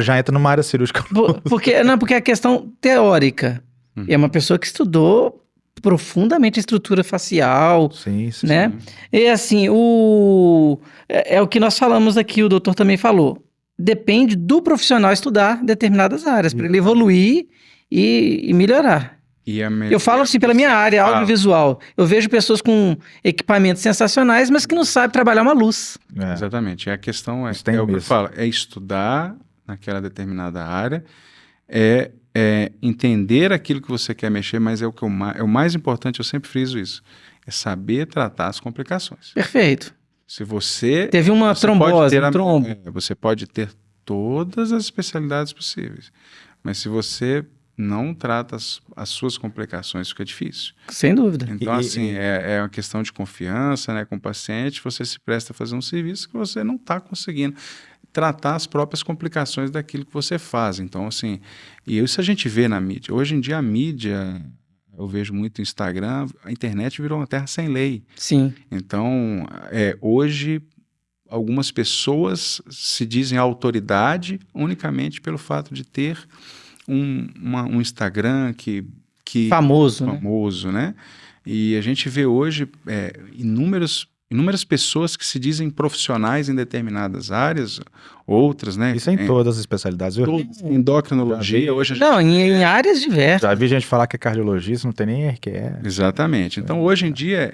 Já entra numa área cirúrgica. Porque é a questão teórica. É uma pessoa que estudou profundamente a estrutura facial. Sim. Né? E assim, é o que nós falamos aqui, o doutor também falou. Depende do profissional estudar determinadas áreas, para ele evoluir e melhorar. Eu falo assim, pela minha área audiovisual, eu vejo pessoas com equipamentos sensacionais, mas que não sabem trabalhar uma luz. Exatamente. A questão é o que eu falo, é estudar naquela determinada área, entender aquilo que você quer mexer, mas é o mais importante, eu sempre friso isso, é saber tratar as complicações. Perfeito. Se você... Teve uma trombose, um trombo. Você pode ter todas as especialidades possíveis, mas se você não trata as suas complicações, fica difícil. Sem dúvida. Então, assim, é uma questão de confiança, né, com o paciente, você se presta a fazer um serviço que você não está conseguindo tratar as próprias complicações daquilo que você faz. Então, assim, e isso a gente vê na mídia. Hoje em dia, a mídia, eu vejo muito no Instagram, a internet virou uma terra sem lei. Sim. Então, hoje, algumas pessoas se dizem autoridade unicamente pelo fato de ter um Instagram que famoso, né? E a gente vê hoje inúmeras pessoas que se dizem profissionais em determinadas áreas, outras, né? Isso é em todas as especialidades, viu? Endocrinologia, hoje a gente... Não, em áreas diversas. Já vi gente falar que é cardiologista, não tem nem RQE. Exatamente. Então, hoje em dia,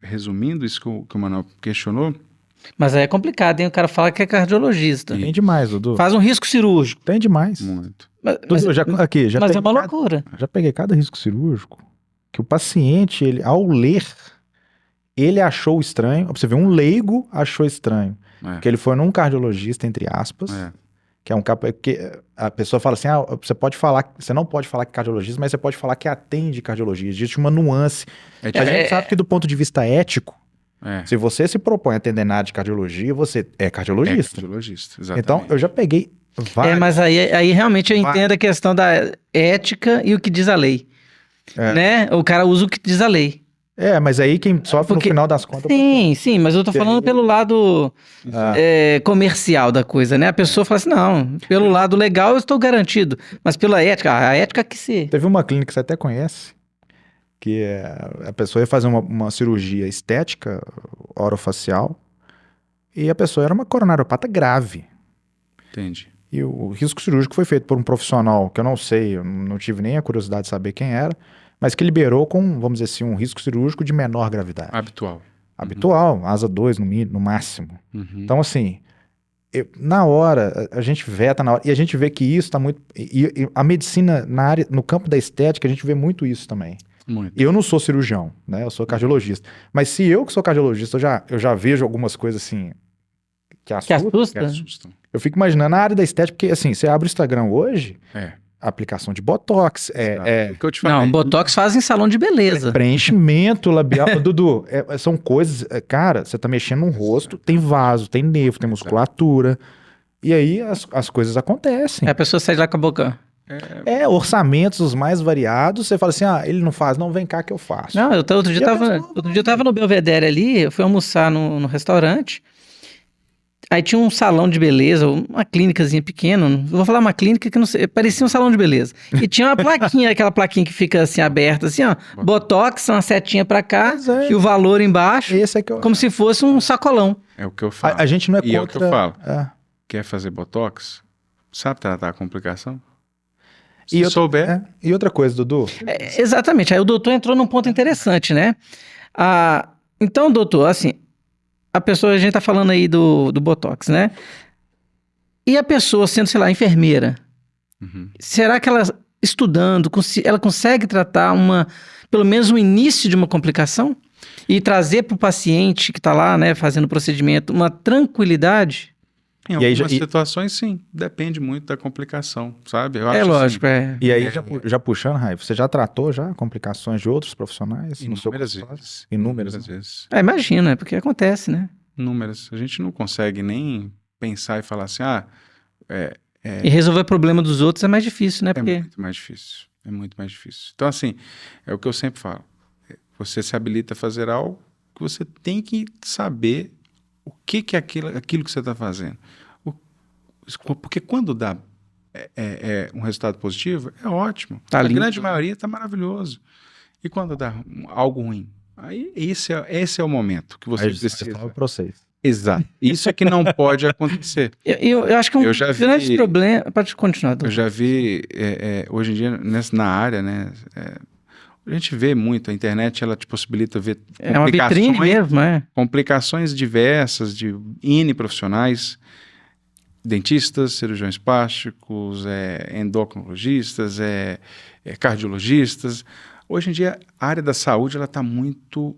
resumindo isso que o Manuel questionou... Mas aí é complicado, hein? O cara fala que é cardiologista. Tem demais, Dudu. Faz um risco cirúrgico. Tem demais. Muito. Mas Mas é uma loucura. Já peguei cada risco cirúrgico que o paciente, ele, ao ler, ele achou estranho. Você vê, um leigo achou estranho. Que ele foi num cardiologista, entre aspas, que é um que a pessoa fala assim, você não pode falar que é cardiologista, mas você pode falar que atende cardiologia. Existe uma nuance. A gente sabe que do ponto de vista ético, se você se propõe a atender na área de cardiologia, você é cardiologista. É cardiologista, exatamente. Então, eu já peguei vários. Mas aí realmente eu entendo a questão da ética e o que diz a lei. Né? O cara usa o que diz a lei. Mas aí quem sofre no final das contas... Sim, mas eu tô falando pelo lado comercial da coisa, né? A pessoa fala assim, não, pelo lado legal eu estou garantido, mas pela ética, a ética que se... Teve uma clínica que você até conhece, que a pessoa ia fazer uma cirurgia estética, orofacial, e a pessoa era uma coronariopata grave. Entendi. E o risco cirúrgico foi feito por um profissional que eu não sei, eu não tive nem a curiosidade de saber quem era, mas que liberou com, vamos dizer assim, um risco cirúrgico de menor gravidade. Habitual, asa 2 no máximo. Então, assim, na hora, a gente veta na hora, e a gente vê que isso está muito... E a medicina, no campo da estética, a gente vê muito isso também. Muito. Eu não sou cirurgião, né? Eu sou cardiologista. Mas se eu que sou cardiologista, eu já vejo algumas coisas assim que assustam. Eu fico imaginando a área da estética, porque assim, você abre o Instagram hoje, aplicação de Botox, que eu te falei. Não, Botox faz em salão de beleza. Preenchimento labial. Dudu, são coisas... Cara, você tá mexendo no rosto, tem vaso, tem nervo, tem musculatura. E aí as coisas acontecem. A pessoa sai de lá com a boca... orçamentos os mais variados, você fala assim, ele não faz, não, vem cá que eu faço. Não, outro dia eu tava no Belvedere ali, eu fui almoçar no restaurante, aí tinha um salão de beleza, uma clínicazinha pequena, não vou falar uma clínica que não sei, parecia um salão de beleza, e tinha uma plaquinha, aquela plaquinha que fica assim, aberta, assim, ó, Botox, uma setinha pra cá, e o valor embaixo, como se fosse um sacolão. É o que eu falo. A gente não é contra... E é o que eu falo. Quer fazer Botox? Sabe tratar a complicação? Se souber. E outra coisa, Dudu? Exatamente, aí o doutor entrou num ponto interessante, né? Então, doutor, assim, a gente tá falando aí do Botox, né? E a pessoa sendo, sei lá, enfermeira, será que ela, estudando, ela consegue tratar pelo menos um início de uma complicação? E trazer para o paciente que está lá, né, fazendo o procedimento, uma tranquilidade? Em algumas situações, sim. Depende muito da complicação, sabe? Eu acho lógico, assim, E aí, já puxando, Raif, você já tratou complicações de outros profissionais? Inúmeras vezes. Inúmeras vezes. Imagina, porque acontece, né? Inúmeras. A gente não consegue nem pensar e falar assim, E resolver o problema dos outros é mais difícil, né? É muito mais difícil. É muito mais difícil. Então, assim, é o que eu sempre falo. Você se habilita a fazer algo que você tem que saber o que é aquilo que você está fazendo. Porque quando dá um resultado positivo, é ótimo. A grande maioria está maravilhoso. E quando dá algo ruim? Aí esse é o momento que você precisa. O processo. Exato. Isso é que não pode acontecer. Eu acho que um grande problema... Pode continuar. Eu já vi, hoje em dia, na área, né... A gente vê muito, a internet ela te possibilita ver uma vitrine mesmo, complicações diversas de N profissionais, dentistas, cirurgiões plásticos, endocrinologistas, cardiologistas. Hoje em dia, a área da saúde ela está muito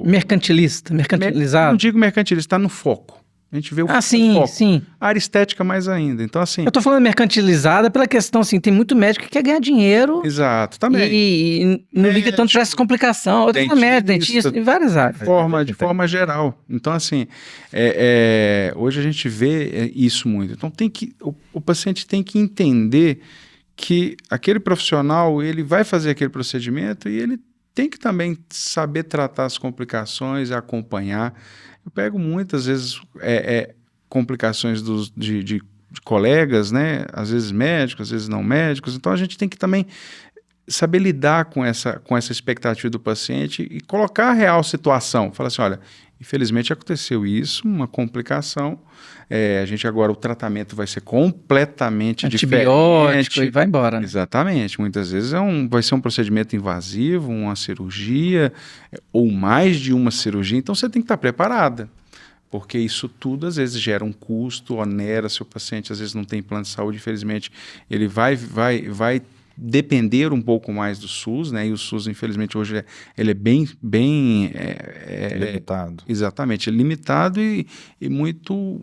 mercantilizada. Não digo mercantilista, está no foco. A gente vê o sim, sim. A área estética mais ainda. Então, assim... Eu tô falando mercantilizada pela questão, assim, tem muito médico que quer ganhar dinheiro. Exato, também. E não liga tanto para essa complicação. Outro médico, dentista, em várias áreas. De forma geral. Então, assim, hoje a gente vê isso muito. Então, o paciente tem que entender que aquele profissional, ele vai fazer aquele procedimento e ele tem que também saber tratar as complicações e acompanhar. Eu pego muitas vezes complicações de colegas, né? Às vezes médicos, às vezes não médicos. Então, a gente tem que também saber lidar com essa expectativa do paciente e colocar a real situação. Falar assim, olha, infelizmente aconteceu isso, uma complicação. A gente agora, o tratamento vai ser completamente antibiótico e vai embora. Né? Exatamente. Muitas vezes vai ser um procedimento invasivo, uma cirurgia, ou mais de uma cirurgia. Então, você tem que estar preparada. Porque isso tudo, às vezes, gera um custo, onera se o paciente, às vezes, não tem plano de saúde. Infelizmente, ele vai depender um pouco mais do SUS, né? E o SUS, infelizmente, hoje ele é bem limitado. Exatamente, é limitado e muito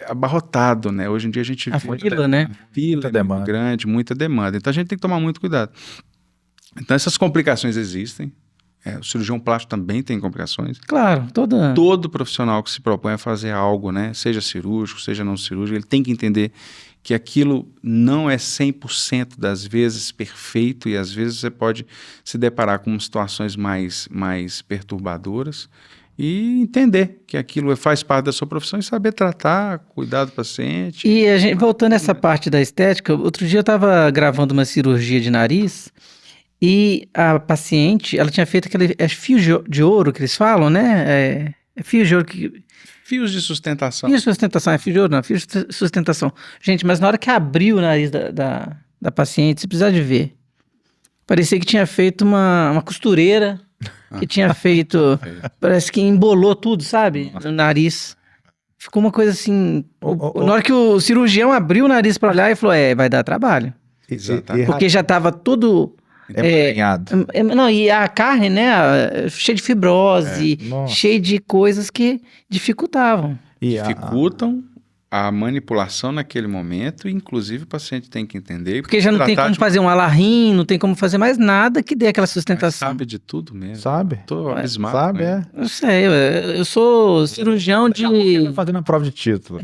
abarrotado, né? Hoje em dia a gente vê fila, né? Fila muita demanda. Grande, muita demanda. Então a gente tem que tomar muito cuidado. Então essas complicações existem. O cirurgião plástico também tem complicações. Claro, todo profissional que se propõe a fazer algo, né? Seja cirúrgico, seja não cirúrgico, ele tem que entender que aquilo não é 100% das vezes perfeito e às vezes você pode se deparar com situações mais perturbadoras e entender que aquilo faz parte da sua profissão e saber tratar, cuidar do paciente. E voltando a essa parte da estética, outro dia eu estava gravando uma cirurgia de nariz e a paciente, ela tinha feito aquele fio de ouro que eles falam, né? Fio de ouro que... Fios de sustentação. Fios de sustentação, fio de ouro não, fios de sustentação. Gente, mas na hora que abriu o nariz da paciente, você precisa de ver. Parecia que tinha feito uma costureira, que tinha feito, parece que embolou tudo, sabe? No nariz. Ficou uma coisa assim, na hora que o cirurgião abriu o nariz para olhar, ele falou, vai dar trabalho. Exatamente. Porque já estava todo... não, e a carne, né, cheia de fibrose, cheia de coisas que dificultavam. Dificultam a manipulação naquele momento, e inclusive o paciente tem que entender. Porque já não tem como fazer um alarrim, não tem como fazer mais nada que dê aquela sustentação. Sabe de tudo mesmo. Sabe? Tô abismado. Sabe, Eu sei, eu sou cirurgião de... Fazendo a prova de título.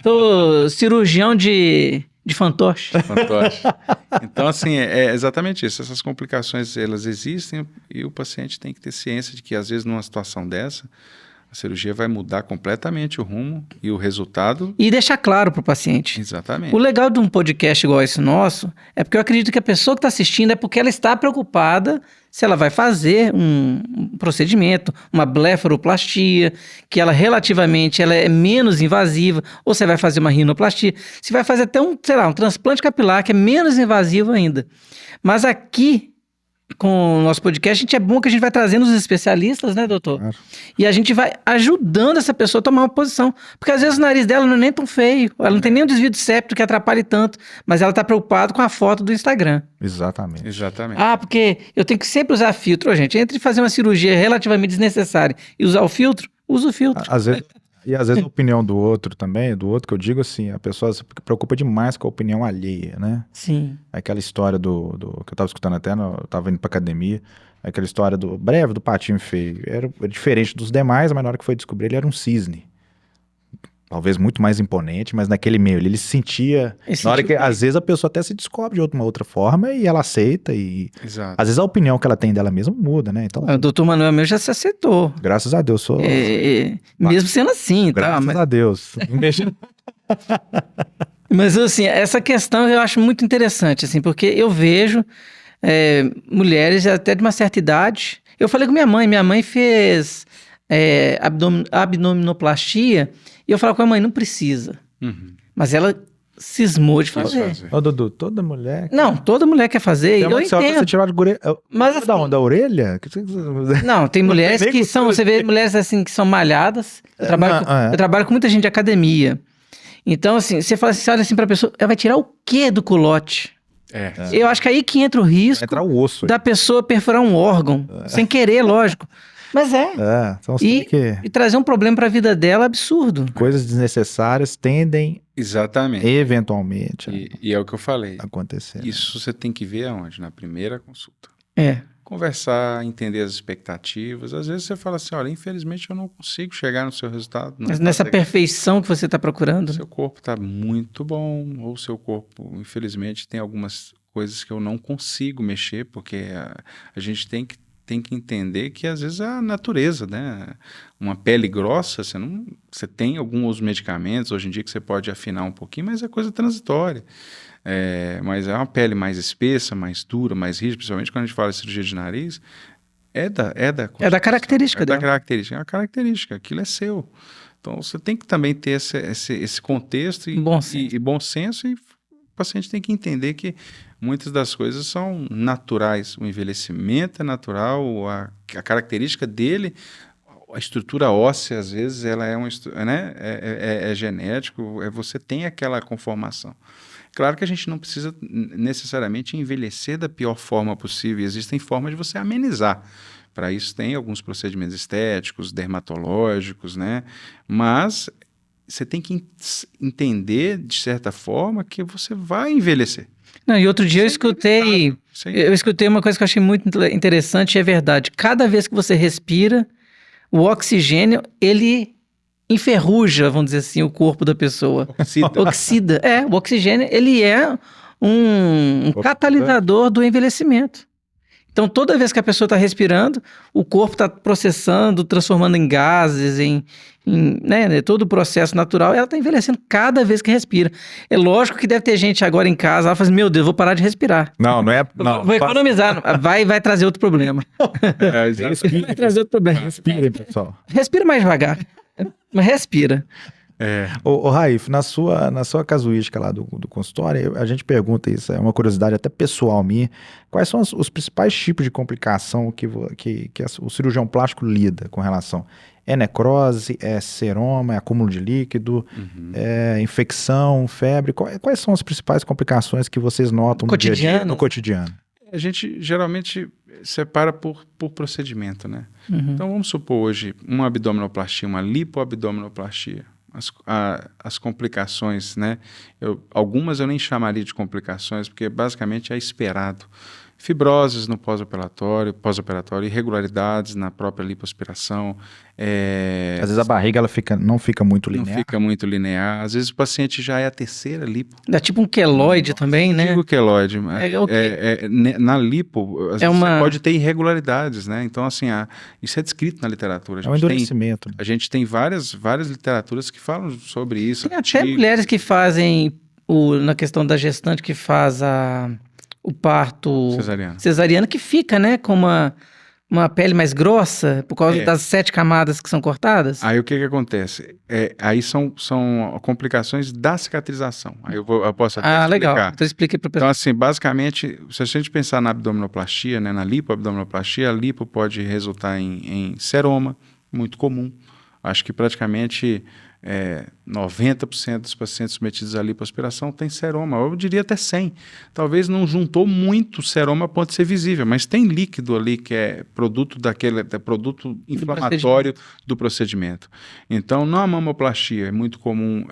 Sou cirurgião de fantoche. Então, assim, é exatamente isso. Essas complicações, elas existem e o paciente tem que ter ciência de que, às vezes, numa situação dessa, a cirurgia vai mudar completamente o rumo e o resultado. E deixar claro para o paciente. Exatamente. O legal de um podcast igual esse nosso é porque eu acredito que a pessoa que está assistindo é porque ela está preocupada se ela vai fazer um procedimento, uma blefaroplastia, que ela relativamente ela é menos invasiva, ou você vai fazer uma rinoplastia, você vai fazer até um transplante capilar, que é menos invasivo ainda. Mas aqui, com o nosso podcast, é bom que a gente vai trazendo os especialistas, né, doutor? Claro. E a gente vai ajudando essa pessoa a tomar uma posição. Porque às vezes o nariz dela não é nem tão feio, ela não tem nem um desvio de septo que atrapalhe tanto, mas ela está preocupada com a foto do Instagram. Exatamente. Porque eu tenho que sempre usar filtro, gente. Entre fazer uma cirurgia relativamente desnecessária e usar o filtro, usa o filtro. Às vezes a opinião do outro também, que eu digo assim, a pessoa se preocupa demais com a opinião alheia, né? Sim. Aquela história que eu estava escutando até, eu estava indo pra academia, aquela história do patinho feio. Era diferente dos demais, mas na hora que foi descobrir, ele era um cisne. Talvez muito mais imponente, mas naquele meio ele se sentia... Na hora que, às vezes, a pessoa até se descobre de uma outra forma e ela aceita e... Exato. Às vezes a opinião que ela tem dela mesma muda, né? Então, O doutor Manuel meu já se aceitou. Graças a Deus, sou... mesmo sendo assim. Graças a Deus. Mas, assim, essa questão eu acho muito interessante, assim, porque eu vejo mulheres até de uma certa idade... Eu falei com minha mãe fez abdominoplastia... E eu falo com a mãe, não precisa. Uhum. Mas ela cismou de fazer. Ô, Dudu, toda mulher... Não, toda mulher quer fazer. Eu entendo. Você tirar de orelha... Mas assim, da onde? Da orelha? Não, tem mulheres que são... Você vê mulheres assim que são malhadas. Eu trabalho com muita gente de academia. Então, assim, você fala assim, você olha assim pra pessoa, ela vai tirar o quê do culote? Eu acho que aí que entra o risco vai entrar o osso, da pessoa perfurar um órgão. Sem querer, lógico. Mas Então você tem que... E trazer um problema para a vida dela absurdo. Coisas desnecessárias tendem, Exatamente. eventualmente, E é o que eu falei. a acontecer. Isso você tem que ver aonde? Na primeira consulta. É. Conversar, entender as expectativas. Às vezes você fala assim, olha, infelizmente eu não consigo chegar no seu resultado. Mas nessa perfeição que você está procurando. Seu corpo está muito bom, ou seu corpo, infelizmente, tem algumas coisas que eu não consigo mexer, porque a gente tem que entender que às vezes é a natureza, né? Uma pele grossa, você tem alguns medicamentos hoje em dia que você pode afinar um pouquinho, mas é coisa transitória. Mas é uma pele mais espessa, mais dura, mais rígida, principalmente quando a gente fala de cirurgia de nariz, é da característica dela. É da característica, é uma característica, aquilo é seu. Então você tem que também ter esse contexto e bom senso, e o paciente tem que entender que muitas das coisas são naturais. O envelhecimento é natural, a característica dele, a estrutura óssea, às vezes, ela é genético, você tem aquela conformação. Claro que a gente não precisa necessariamente envelhecer da pior forma possível, existem formas de você amenizar. Para isso tem alguns procedimentos estéticos, dermatológicos, né? Mas você tem que entender, de certa forma, que você vai envelhecer. Não, e outro dia eu escutei uma coisa que eu achei muito interessante, e é verdade. Cada vez que você respira, o oxigênio, ele enferruja, vamos dizer assim, o corpo da pessoa. Oxida. O oxigênio, ele é um catalisador do envelhecimento. Então, toda vez que a pessoa está respirando, o corpo está processando, transformando em gases, né, todo o processo natural, ela está envelhecendo cada vez que respira. É lógico que deve ter gente agora em casa, ela fala assim, meu Deus, vou parar de respirar. Não é... Vou economizar, vai trazer outro problema. Vai trazer outro problema. Respirem, pessoal. Respira mais devagar, mas respira. Ô Raif, na sua casuística lá do consultório, a gente pergunta isso, é uma curiosidade até pessoal minha, quais são os principais tipos de complicação que o cirurgião plástico lida com relação? É necrose, é seroma, é acúmulo de líquido, é infecção, febre? Quais são as principais complicações que vocês notam no dia a dia, no cotidiano? A gente geralmente separa por procedimento, né? Então vamos supor hoje uma abdominoplastia, uma lipoabdominoplastia. As complicações, né? Algumas eu nem chamaria de complicações, porque basicamente é esperado. Fibroses no pós-operatório, irregularidades na própria lipoaspiração. Às vezes a barriga não fica muito linear. Não fica muito linear. Às vezes o paciente já é a terceira lipo. Dá tipo um queloide também, né? Digo queloide. Na lipo, às vezes você pode ter irregularidades, né? Então, assim, isso é descrito na literatura. É um endurecimento. A gente tem várias literaturas que falam sobre isso. Tem até mulheres que fazem, na questão da gestante, que faz o parto cesariano, que fica, né, com uma pele mais grossa, por causa das 7 camadas que são cortadas. Aí o que acontece? Aí são complicações da cicatrização. Aí eu posso até explicar. Legal. Então explique para o pessoal. Então, assim, basicamente, se a gente pensar na abdominoplastia, né, na lipoabdominoplastia, a lipo pode resultar em seroma, muito comum. Acho que praticamente 90% dos pacientes submetidos à lipoaspiração tem seroma, eu diria até 100%. Talvez não juntou muito seroma a ponto de ser visível, mas tem líquido ali que é produto produto inflamatório do procedimento. Então, na mamoplastia é muito comum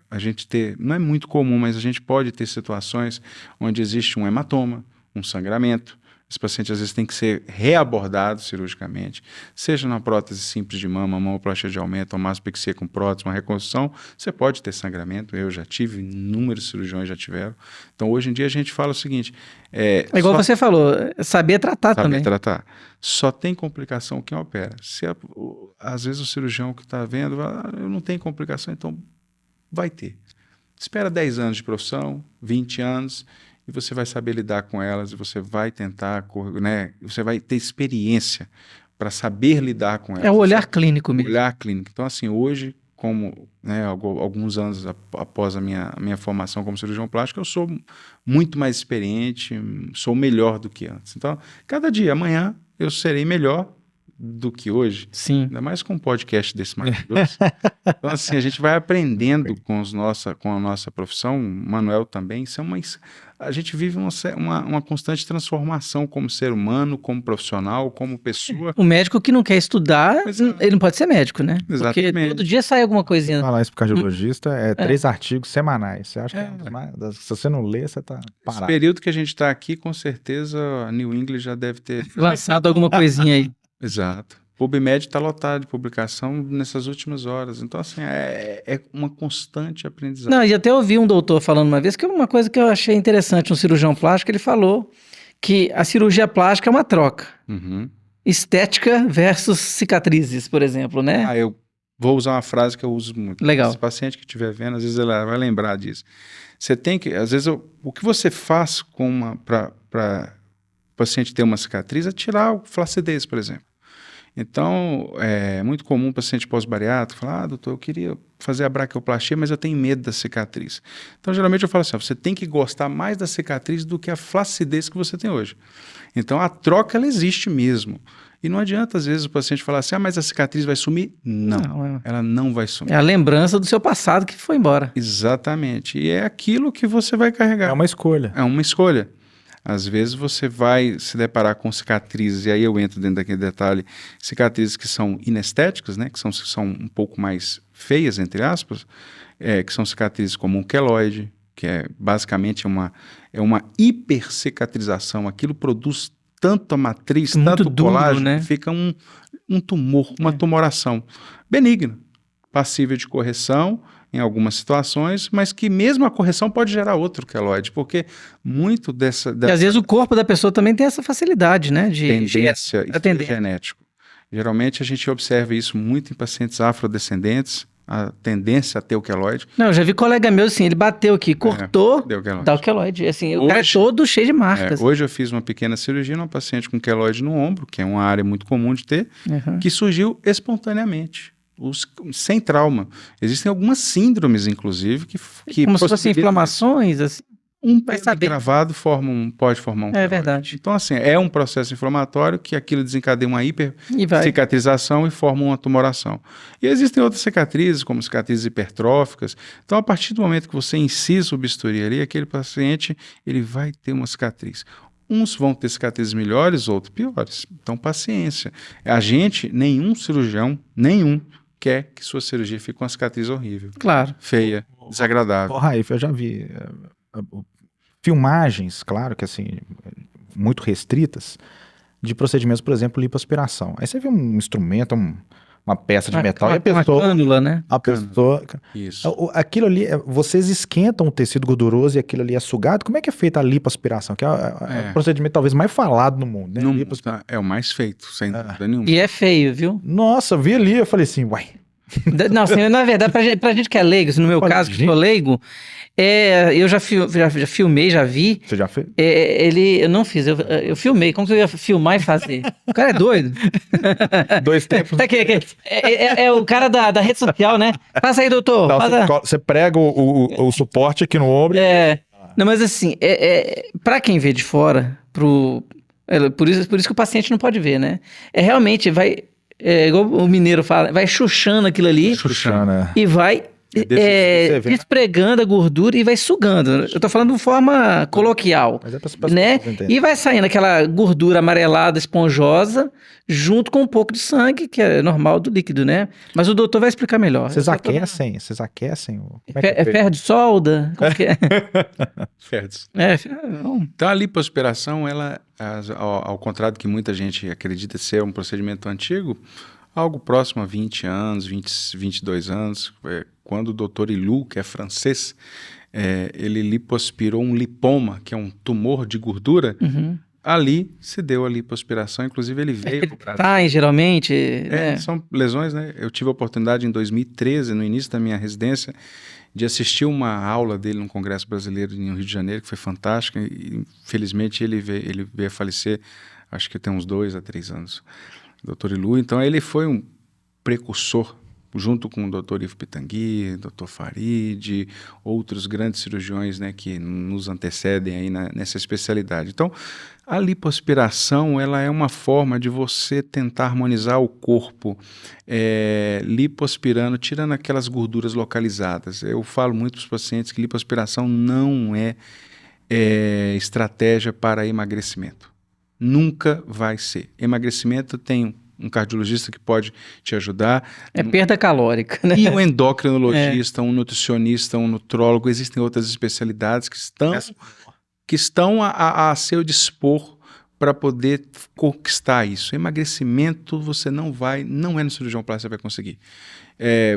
a gente ter, não é muito comum, mas a gente pode ter situações onde existe um hematoma, um sangramento. Esse paciente às vezes tem que ser reabordado cirurgicamente, seja na prótese simples de mama, mamoplastia de aumento, uma mastopexia com prótese, uma reconstrução, você pode ter sangramento, eu já tive, inúmeros cirurgiões já tiveram. Então hoje em dia a gente fala o seguinte... igual você falou, saber tratar também. Saber tratar. Só tem complicação quem opera. Às vezes o cirurgião que está vendo, eu não tenho complicação, então vai ter. Espera 10 anos de profissão, 20 anos... e você vai saber lidar com elas, e você vai tentar, né, você vai ter experiência para saber lidar com elas. É o olhar clínico mesmo. Olhar clínico. Então, assim, hoje, como, né, alguns anos após a minha formação como cirurgião plástico, eu sou muito mais experiente, sou melhor do que antes. Então, cada dia, amanhã, eu serei melhor do que hoje. Sim. Ainda mais com um podcast desse maravilhoso. Então, assim, a gente vai aprendendo com a nossa profissão, o Manuel também. A gente vive uma constante transformação como ser humano, como profissional, como pessoa. O médico que não quer estudar, ele não pode ser médico, né? Exatamente. Porque todo dia sai alguma coisinha. Falar isso pro cardiologista 3 artigos semanais. Você acha que se você não lê, você tá parado. Esse período que a gente está aqui, com certeza a New England já deve ter Lançado alguma coisinha aí. Exato. O PubMed está lotado de publicação nessas últimas horas. Então, assim, é uma constante aprendizagem. Não, e até ouvi um doutor falando uma vez, que é uma coisa que eu achei interessante, um cirurgião plástico, ele falou que a cirurgia plástica é uma troca. Uhum. Estética versus cicatrizes, por exemplo, né? Eu vou usar uma frase que eu uso muito. Legal. Esse paciente que estiver vendo, às vezes ele vai lembrar disso. Você tem que, às vezes, o que você faz para o paciente ter uma cicatriz é tirar o flacidez, por exemplo. Então, é muito comum o paciente pós-bariátrico falar, doutor, eu queria fazer a braquioplastia, mas eu tenho medo da cicatriz. Então, geralmente eu falo assim, você tem que gostar mais da cicatriz do que a flacidez que você tem hoje. Então, a troca, ela existe mesmo. E não adianta, às vezes, o paciente falar assim, mas a cicatriz vai sumir? Não, ela não vai sumir. É a lembrança do seu passado que foi embora. Exatamente. E é aquilo que você vai carregar. É uma escolha. É uma escolha. Às vezes você vai se deparar com cicatrizes, e aí eu entro dentro daquele detalhe, cicatrizes que são inestéticas, né, que são um pouco mais feias, entre aspas, que são cicatrizes como um queloide, que é basicamente uma hipercicatrização. Aquilo produz tanto a matriz, muito tanto duro, colágeno, né? que fica um tumor, uma tumoração benigna, passível de correção, em algumas situações, mas que mesmo a correção pode gerar outro queloide, porque muito dessa... E às vezes o corpo da pessoa também tem essa facilidade, né? De tendência genética. Geralmente a gente observa isso muito em pacientes afrodescendentes, a tendência a ter o queloide. Não, eu já vi colega meu assim, ele bateu aqui, cortou, dá o queloide. Assim, o cara é todo cheio de marcas. Hoje eu fiz uma pequena cirurgia numa paciente com queloide no ombro, que é uma área muito comum de ter, que surgiu espontaneamente. Sem trauma. Existem algumas síndromes, inclusive, que como se fossem inflamações, assim. Vai saber. Gravado pode formar um queloide. Verdade. Então, assim, é um processo inflamatório que aquilo desencadeia uma hipercicatrização e forma uma tumoração. E existem outras cicatrizes, como cicatrizes hipertróficas. Então, a partir do momento que você incisa o bisturi ali, aquele paciente ele vai ter uma cicatriz. Uns vão ter cicatrizes melhores, outros piores. Então, paciência. Nenhum cirurgião, quer que sua cirurgia fique com uma cicatriz horrível. Claro. Feia, desagradável. Raif, eu já vi filmagens, claro que assim, muito restritas, de procedimentos, por exemplo, lipoaspiração. Aí você vê um instrumento, uma peça de metal e a pessoa... Uma cânula, né? A pessoa... Isso. Aquilo ali, vocês esquentam o tecido gorduroso e aquilo ali é sugado? Como é que é feita a lipoaspiração? Que é o procedimento talvez mais falado no mundo, né? É o mais feito, sem dúvida nenhuma. E é feio, viu? Nossa, eu vi ali, eu falei assim, uai... Não, assim, na verdade, pra gente que é leigo, no meu caso, que sou leigo, eu já filmei, já vi. Você já fez? Eu não fiz, eu filmei. Como que eu ia filmar e fazer? O cara é doido. 2 tempos. É o cara da rede social, né? Faz aí, doutor. Então, você prega o suporte aqui no ombro. Não, mas assim, pra quem vê de fora, por isso que o paciente não pode ver, né? Realmente vai... igual o mineiro fala, vai chuchando aquilo ali. E vai despregando a gordura e vai sugando. Eu tô falando de forma coloquial, né? E vai saindo aquela gordura amarelada, esponjosa, junto com um pouco de sangue, que é normal do líquido, né? Mas o doutor vai explicar melhor. Vocês aquecem? É ferro de solda? Como que é? Ferro. Então a lipoaspiração, ela, ao contrário do que muita gente acredita ser um procedimento antigo, algo próximo a 20 anos, 22 anos, quando o Dr. Ilou, que é francês, ele lipoaspirou um lipoma, que é um tumor de gordura, ali se deu a lipoaspiração, inclusive ele veio para o Brasil. Geralmente... São lesões, né? Eu tive a oportunidade em 2013, no início da minha residência, de assistir uma aula dele no Congresso Brasileiro no Rio de Janeiro, que foi fantástica, e infelizmente ele veio a falecer, acho que tem uns 2 a 3 anos. Dr. Ilou, então ele foi um precursor junto com o Dr. Ivo Pitangui, Dr. Farid, outros grandes cirurgiões, né, que nos antecedem aí nessa especialidade. Então, a lipoaspiração, ela é uma forma de você tentar harmonizar o corpo, lipoaspirando, tirando aquelas gorduras localizadas. Eu falo muito para os pacientes que lipoaspiração não é estratégia para emagrecimento. Nunca vai ser. Emagrecimento tem um cardiologista que pode te ajudar. É perda calórica, né? E um endocrinologista, um nutricionista, um nutrólogo. Existem outras especialidades que estão a seu dispor para poder conquistar isso. Emagrecimento você não é no cirurgião plástico que você vai conseguir.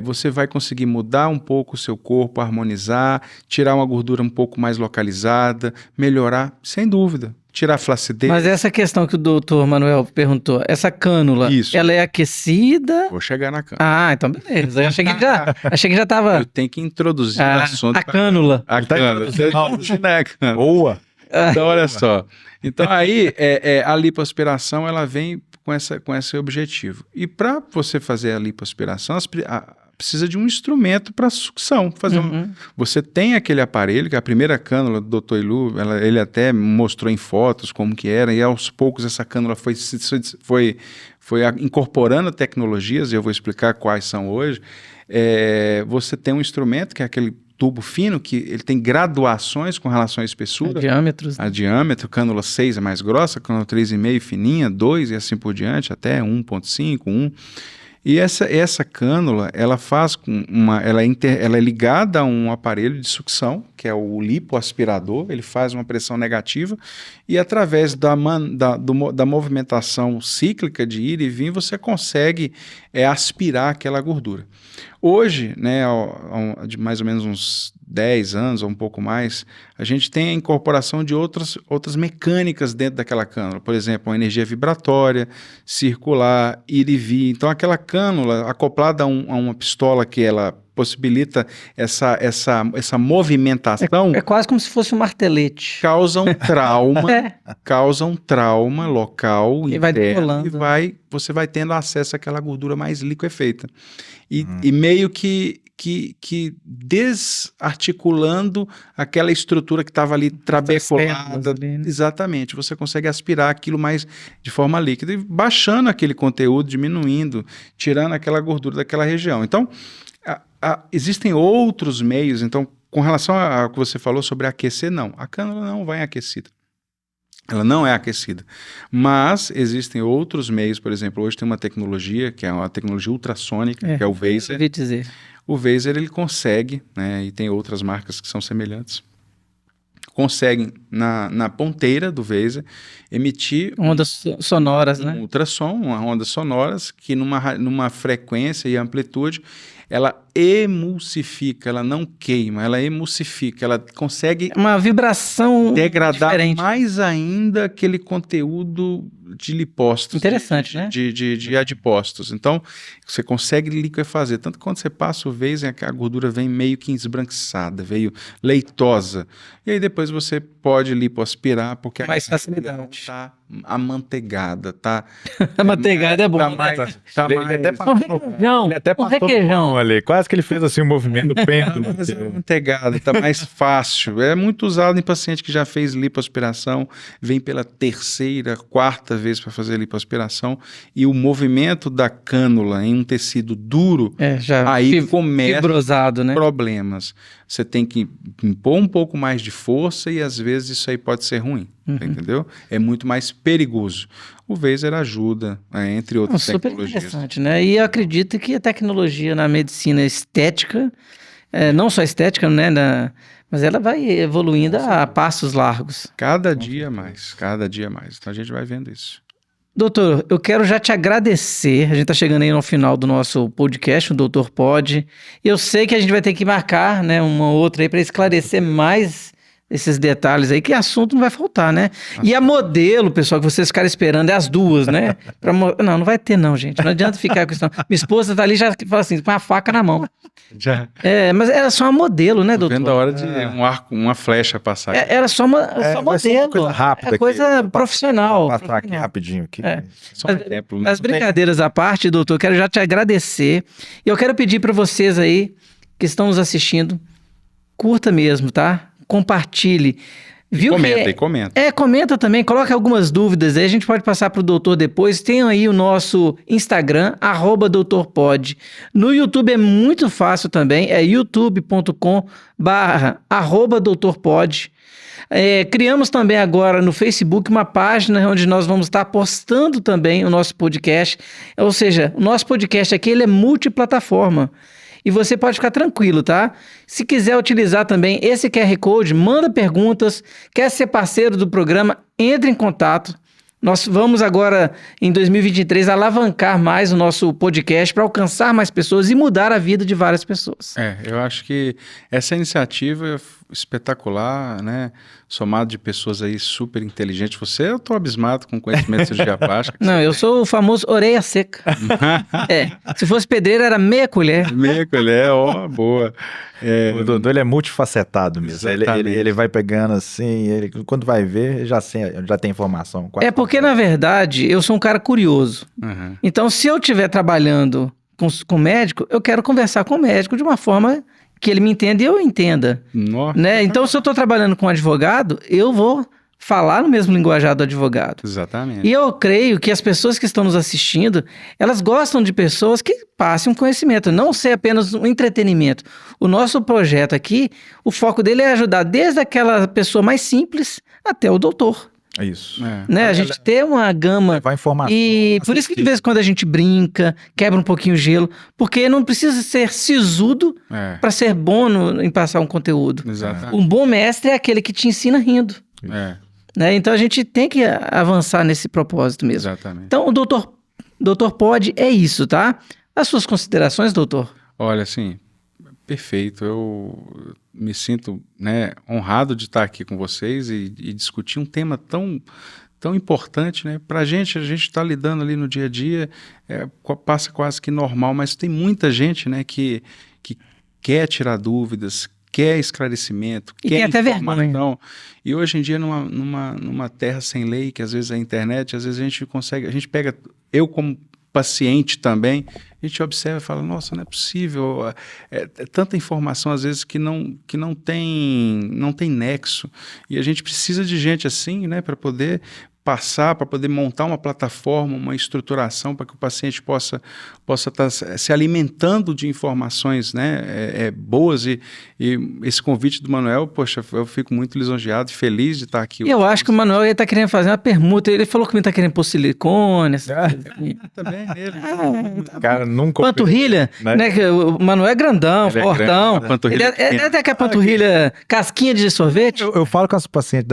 Você vai conseguir mudar um pouco o seu corpo, harmonizar, tirar uma gordura um pouco mais localizada, melhorar, sem dúvida. Tirar a flacidez. Mas essa questão que o doutor Manuel perguntou, essa cânula, ela é aquecida? Vou chegar na cânula. Ah, então beleza. Eu achei que já estava... Eu tenho que introduzir o assunto. A cânula. A cânula. Boa. Então, olha só. Então, aí, a lipoaspiração, ela vem com esse objetivo. E para você fazer a lipoaspiração, precisa de um instrumento para sucção. Você tem aquele aparelho, que é a primeira cânula do Dr. Ilu, ele até mostrou em fotos como que era, e aos poucos essa cânula foi incorporando tecnologias, e eu vou explicar quais são hoje. Você tem um instrumento, que é aquele tubo fino, que ele tem graduações com relação à espessura. A diâmetro, cânula 6 é mais grossa, cânula 3,5 fininha, 2 e assim por diante, até 1,5, 1. E essa cânula, ela ela é ligada a um aparelho de sucção, que é o lipoaspirador, ele faz uma pressão negativa, e através da movimentação cíclica de ir e vir, você consegue aspirar aquela gordura. Hoje, né, de mais ou menos uns 10 anos ou um pouco mais, a gente tem a incorporação de outras mecânicas dentro daquela cânula. Por exemplo, uma energia vibratória, circular, ir e vir. Então, aquela cânula acoplada a uma pistola que ela possibilita essa movimentação. É quase como se fosse um martelete. Causa um trauma local e interno, você vai tendo acesso àquela gordura mais liquefeita. E meio que desarticulando aquela estrutura que estava ali trabeculada. Exatamente, você consegue aspirar aquilo mais de forma líquida e baixando aquele conteúdo, diminuindo, tirando aquela gordura daquela região. Então, existem outros meios. Então, com relação ao que você falou sobre aquecer, não. A cânula não vai aquecida. Ela não é aquecida. Mas existem outros meios. Por exemplo, hoje tem uma tecnologia, que é uma tecnologia ultrassônica, que é o Vaser. Eu ouvi dizer. O Vaser, ele consegue, né, e tem outras marcas que são semelhantes, conseguem, na ponteira do Vaser, emitir ondas sonoras, né? Um ultrassom, ondas sonoras, que numa frequência e amplitude, ela emulsifica, ela não queima, ela emulsifica, ela consegue... uma vibração degradar diferente. Mais ainda aquele conteúdo de lipócitos. Interessante, né? De adipócitos. Então, você consegue liquefazer. Tanto que quando você passa o Vaser, a gordura vem meio que esbranquiçada, veio leitosa. E aí depois você pode lipoaspirar, porque mais facilidade. Está amanteigada, tá? Amanteigada é bom. Ele até passou requeijão ali, quase que ele fez assim o movimento pêndulo. Mas amanteigada, tá mais fácil. É muito usado em paciente que já fez lipoaspiração, vem pela terceira, quarta vez para fazer lipoaspiração, e o movimento da cânula em um tecido duro, aí começa fibrosado, né? Problemas. Você tem que impor um pouco mais de força e às vezes isso aí pode ser ruim, entendeu? É muito mais perigoso. O Vaser ajuda, entre outras tecnologias. Super interessante, né? E eu acredito que a tecnologia na medicina estética, não só estética, né? Mas ela vai evoluindo a passos largos. Cada dia mais. Então a gente vai vendo isso. Doutor, eu quero já te agradecer. A gente está chegando aí no final do nosso podcast, o Doutor Pod. Eu sei que a gente vai ter que marcar, né, uma outra aí para esclarecer mais esses detalhes aí, que assunto não vai faltar, né? E a modelo, pessoal, que vocês ficaram esperando, é as duas, né? Não vai ter não, gente. Não adianta ficar com isso não. Minha esposa tá ali já fala assim, com a faca na mão. Já. Mas era só uma modelo, né, doutor? Vendo a hora de uma flecha passar. Era só vai modelo. ser uma coisa rápida. Coisa profissional. Vou passar aqui rapidinho. Aqui. Só um exemplo. Né? As brincadeiras à parte, doutor, quero já te agradecer. E eu quero pedir para vocês aí, que estão nos assistindo, curta mesmo, tá? Compartilhe. Viu Comenta. Comenta também, coloca algumas dúvidas aí, a gente pode passar para o doutor depois. Tem aí o nosso Instagram, @doutorpod. No YouTube é muito fácil também, é youtube.com/doutorpod. Criamos também agora no Facebook uma página onde nós vamos estar postando também o nosso podcast. Ou seja, o nosso podcast aqui ele é multiplataforma. E você pode ficar tranquilo, tá? Se quiser utilizar também esse QR Code, manda perguntas, quer ser parceiro do programa, entre em contato. Nós vamos agora, em 2023, alavancar mais o nosso podcast para alcançar mais pessoas e mudar a vida de várias pessoas. Eu acho que essa iniciativa é espetacular, né? Somado de pessoas aí super inteligentes. Eu tô abismado com conhecimento de cirurgia plástica. Não, eu sou o famoso orelha seca. Se fosse pedreiro, era meia colher. Meia colher, boa. O Dodô, ele é multifacetado mesmo. Ele vai pegando assim, quando vai ver, já tem informação. Porque, na verdade, eu sou um cara curioso. Uhum. Então, se eu estiver trabalhando com médico, eu quero conversar com o médico de uma forma que ele me entenda e eu entenda. Nossa. Né? Então, se eu estou trabalhando com um advogado, eu vou falar no mesmo linguajar do advogado. Exatamente. E eu creio que as pessoas que estão nos assistindo, elas gostam de pessoas que passem um conhecimento, não ser apenas um entretenimento. O nosso projeto aqui, o foco dele é ajudar desde aquela pessoa mais simples até o doutor. Isso. Né? A gente ter uma gama. Vai informação. E por isso que de vez em quando a gente brinca, quebra um pouquinho o gelo, porque não precisa ser sisudo para ser bom em passar um conteúdo. Exatamente. Um bom mestre é aquele que te ensina rindo. Né? Então a gente tem que avançar nesse propósito mesmo. Exatamente. Então o doutor Pod é isso, tá? As suas considerações, doutor? Olha, assim, perfeito. Eu me sinto, né, honrado de estar aqui com vocês e discutir um tema tão importante, né? Pra gente, a gente está lidando ali no dia a dia, passa quase que normal, mas tem muita gente, né, que quer tirar dúvidas, quer esclarecimento, e quer até informação. Vergonha. E hoje em dia, numa terra sem lei, que às vezes é a internet, às vezes a gente pega, eu como paciente também, a gente observa e fala, nossa, não é possível, tanta informação às vezes que não tem nexo, e a gente precisa de gente assim, né, para poder passar, para poder montar uma plataforma, uma estruturação para que o paciente possa estar se alimentando de informações, né, boas, e esse convite do Manuel, poxa, eu fico muito lisonjeado e feliz de estar aqui. Eu acho que o Manuel está querendo fazer uma permuta, ele falou que ele está querendo pôr silicone, também nele. Cara, nunca... Panturrilha, né, que o Manuel é grandão, fortão. Ele é até que a panturrilha casquinha de sorvete. Eu falo com as pacientes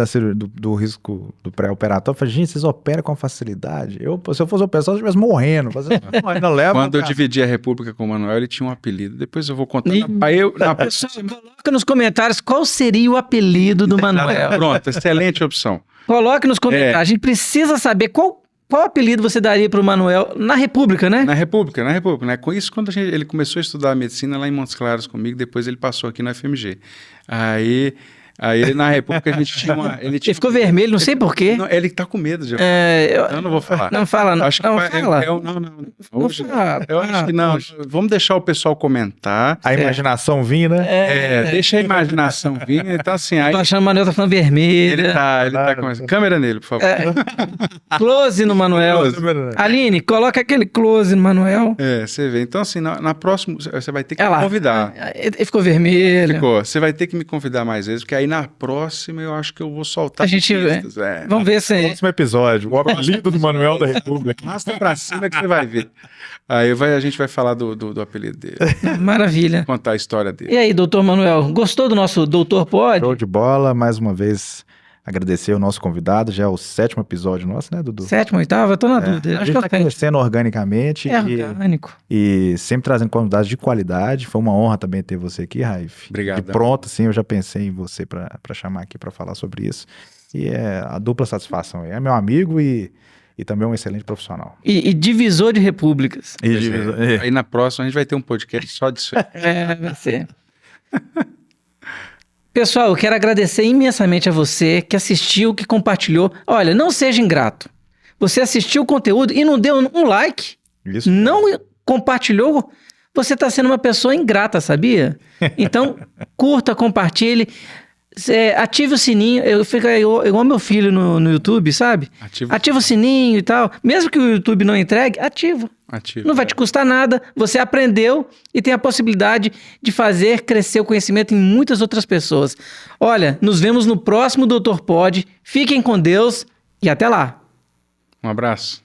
do risco do pré-operatório, gente, vocês operam com facilidade. Se eu fosse operar, eu estivesse morrendo. Ainda leva. Quando eu dividi a República com o Manuel, ele tinha um apelido. Depois eu vou contar. Pessoal, coloca nos comentários qual seria o apelido do Manuel. Pronto, excelente opção. Coloque nos comentários. A gente precisa saber qual apelido você daria para o Manuel na República, né? Na República, né? Com isso, quando ele começou a estudar medicina lá em Montes Claros comigo, depois ele passou aqui na FMG. Aí na República a gente tinha uma... Ele ficou vermelho, não sei porquê. Não, ele tá com medo de... eu não vou falar. Não fala, não. Acho que não fala. Eu acho que não. Vamos deixar o pessoal comentar. A imaginação vir, né? Deixa a imaginação vir. Então, assim... Tô achando que o Manuel tá falando vermelho. Ele tá com... Câmera nele, por favor. Close no Manuel. Aline, coloca aquele close no Manuel. Você vê. Então, assim, na próxima, você vai ter que me convidar. Ele ficou vermelho. Você vai ter que me convidar mais vezes, porque aí na próxima eu acho que eu vou soltar. A gente vamos ver se... Próximo episódio, o apelido do Manuel da República. Arrasta pra cima que você vai ver. Aí a gente vai falar do apelido dele. Maravilha. Contar a história dele. E aí, doutor Manuel, gostou do nosso Doutor Pod? Show de bola, mais uma vez. agradecer o nosso convidado, já é o 7º episódio nosso, né, Dudu? 7º, 8º, eu tô na dúvida. A gente tá crescendo organicamente. É orgânico. E sempre trazendo convidados de qualidade. Foi uma honra também ter você aqui, Raif. Obrigado. De pronto, assim, eu já pensei em você para chamar aqui para falar sobre isso. E é a dupla satisfação. É meu amigo e também um excelente profissional. E divisor de repúblicas. Aí na próxima a gente vai ter um podcast só disso. Vai ser. Pessoal, eu quero agradecer imensamente a você que assistiu, que compartilhou. Olha, não seja ingrato. Você assistiu o conteúdo e não deu um like, Isso. não compartilhou, você está sendo uma pessoa ingrata, sabia? Então, curta, compartilhe, ative o sininho. Eu fico igual meu filho no YouTube, sabe? Ativa o sininho e tal. Mesmo que o YouTube não entregue, ativa. Não vai te custar nada, você aprendeu e tem a possibilidade de fazer crescer o conhecimento em muitas outras pessoas. Olha, nos vemos no próximo Doutor Pod. Fiquem com Deus e até lá. Um abraço.